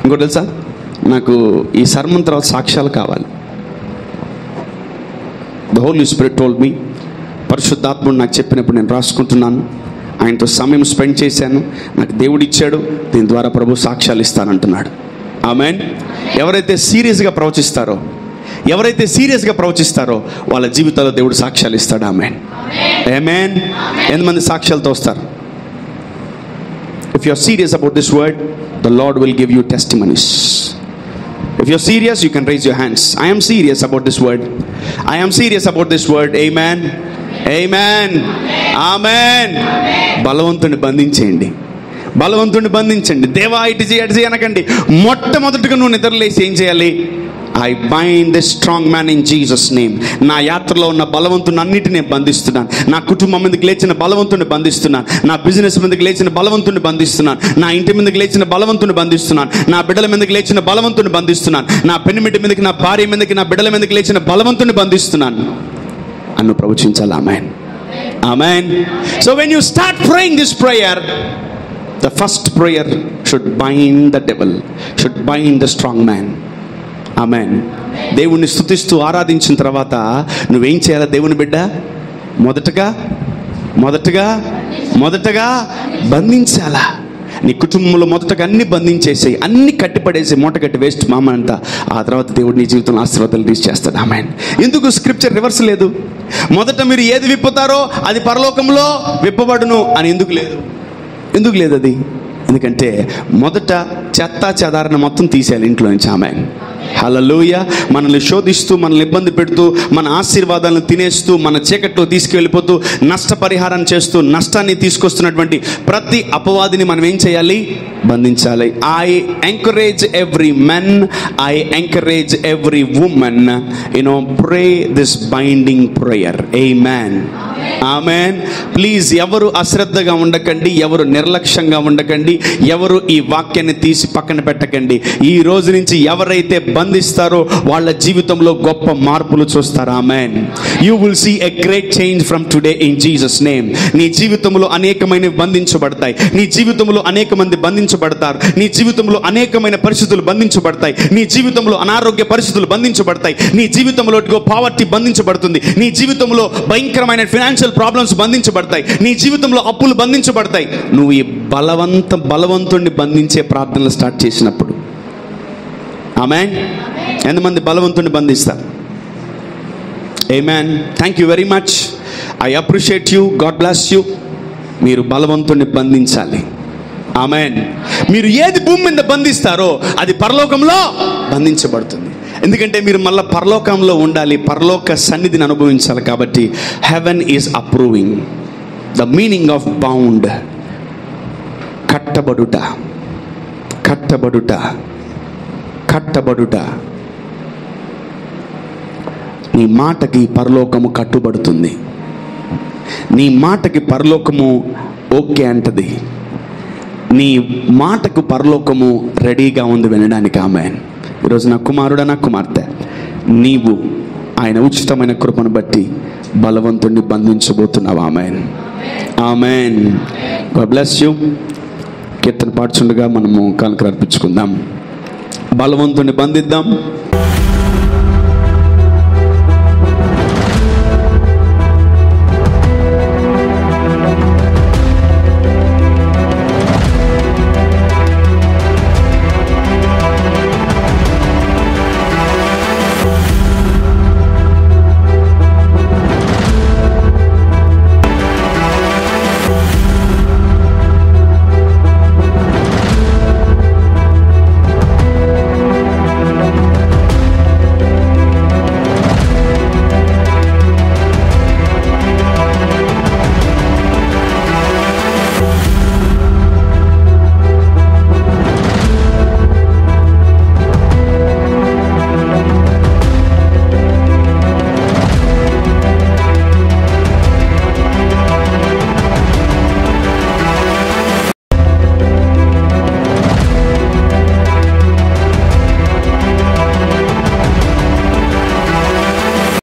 ఇంకోటి తెలుసా, నాకు ఈ సర్మన్ తర్వాత సాక్ష్యాలు కావాలి. The Holy Spirit told me, పరిశుద్ధాత్ముడు నాకు చెప్పినప్పుడు నేను రాసుకుంటున్నాను. ఆయనతో సమయం స్పెండ్ చేశాను. నాకు దేవుడు ఇచ్చాడు. దీని ద్వారా ప్రభు సాక్ష్యాలు ఇస్తానంటున్నాడు. ఆమేన్. ఎవరైతే సీరియస్గా ప్రవచిస్తారో వాళ్ళ జీవితాల్లో దేవుడు సాక్ష్యాలు ఇస్తాడు. ఆమేన్. ఆమేన్. ఎంతమంది సాక్ష్యాలతో వస్తారు? If you are serious about this word, the Lord will give you testimonies. If you're serious, you can raise your hands. I am serious about this word. I am serious about this word. Amen. Amen. Amen. బలవంతుని బంధించేయండి. బలవంతుని బంధించండి. దేవా ఇటు చేయి అనకండి. మొట్టమొదటిగా నువ్వు నిద్రలేసి ఏం చేయాలి? I bind this strong man in Jesus name. నా యాత్రలో ఉన్న బలవంతుని అన్నిటిని బంధిస్తున్నాను. నా కుటుంబం మీదకి లేచిన బలవంతుని బంధిస్తున్నాను. నా బిజినెస్ మీదకి లేచిన బలవంతుని బంధిస్తున్నాను. నా ఇంటి మీదకి లేచిన బలవంతుని బంధిస్తున్నాను. నా బిడ్డల మీదకి లేచిన బలవంతుని బంధిస్తున్నాను. నా పెనిమిటి మీదకి, నా భార్య మీదకి, నా బిడ్డల మీదకి లేచిన బలవంతుని బంధిస్తున్నాను అను ప్రవచించాలి. ఆమేన్. ఆమేన్. So when you start praying this prayer, the first prayer should bind the devil, should bind the strong man. ఆమేన్. దేవుణ్ణి స్తుతిస్తూ ఆరాధించిన తర్వాత నువ్వేం చేయాలి? దేవుని బిడ్డ మొదటగా బంధించాలా? నీ కుటుంబంలో మొదటగా అన్ని బంధించేసేయి, అన్ని కట్టిపడేసి మూట కట్టి వేస్ట్ మామ అంతా. ఆ తర్వాత దేవుడు నీ జీవితంలో ఆశీర్వాదాలు రీచ్ చేస్తాడు. ఆమేన్. ఎందుకు స్క్రిప్చర్ రివర్స్ లేదు? మొదట మీరు ఏది విప్పుతారో అది పరలోకంలో విప్పబడును అని ఎందుకు లేదు అది? ఎందుకంటే మొదట చెత్త చెదారణ మొత్తం తీసేయాలి ఇంట్లో నుంచి. ఆమేన్. హల్లెలూయా. మనల్ని శోధిస్తూ, మనల్ని ఇబ్బంది పెడుతూ, మన ఆశీర్వాదాలను తినేస్తూ, మన చీకట్లో తీసుకువెళ్ళిపోతూ, నష్టపరిహారం చేస్తూ, నష్టాన్ని తీసుకొస్తున్నటువంటి ప్రతి అపవాదిని మనం ఏం చేయాలి? బంధించాలి. I encourage every men, I encourage every women, pray this binding prayer. Amen. Amen. Please ఎవరు అశ్రద్ధగా ఉండకండి, ఎవరు నిర్లక్ష్యంగా ఉండకండి, ఎవరు ఈ వాక్యాన్ని తీసి పక్కన పెట్టకండి. ఈ రోజు నుంచి ఎవరైతే బంధిస్తారో వాళ్ళ జీవితంలో గొప్ప మార్పులు చూస్తారు. Amen. You will see a great change from today in Jesus name. నీ జీవితంలో అనేకమైనవి బంధించబడతాయి. నీ జీవితంలో అనేక మంది బంధించబడతారు. నీ జీవితంలో అనేకమైన పరిస్థితులు బంధించబడతాయి. నీ జీవితంలో అనారోగ్య పరిస్థితులు బంధించబడతాయి. నీ జీవితంలో పావర్టీ బంధించబడుతుంది. నీ జీవితంలో భయంకరమైన ఫైనాన్షియల్ ప్రాబ్లమ్స్ బంధించబడతాయి. నీ జీవితంలో అప్పులు బంధించబడతాయి. నువ్వు ఈ బలవంతుణ్ణి బంధించే ప్రార్థనలు స్టార్ట్ చేసినప్పుడు. ఆమేన్. ఎంతమంది బలవంతుణ్ణి బంధిస్తారు? Amen. Thank you very much. I appreciate you. God bless you. మీరు బలవంతుణ్ణి బంధించాలి. ఆమేన్. మీరు ఏది భూమి మీద బంధిస్తారో అది పరలోకంలో బంధించబడుతుంది. ఎందుకంటే మీరు మళ్ళీ పరలోకంలో ఉండాలి, పరలోక సన్నిధిని అనుభవించాలి. కాబట్టి heaven is approving the meaning of bound. కట్టబడుట, కట్టబడుట, కట్టబడుట. నీ మాటకి పరలోకము కట్టుబడుతుంది. నీ మాటకి పరలోకము ఓకే అంటది. నీ మాటకు పరలోకము రెడీగా ఉంది వినడానికి. ఆమేన్. ఈరోజు నా కుమారుడా, నా కుమార్తె, నీవు ఆయన ఉచితమైన కృపను బట్టి బలవంతుడిని బంధించబోతున్నావు. Amen, amen. God bless you. కీర్తన పాడుచుండగా మనము కానుకలు అర్పించుకుందాం. బలవంతుడిని బంధిద్దాం.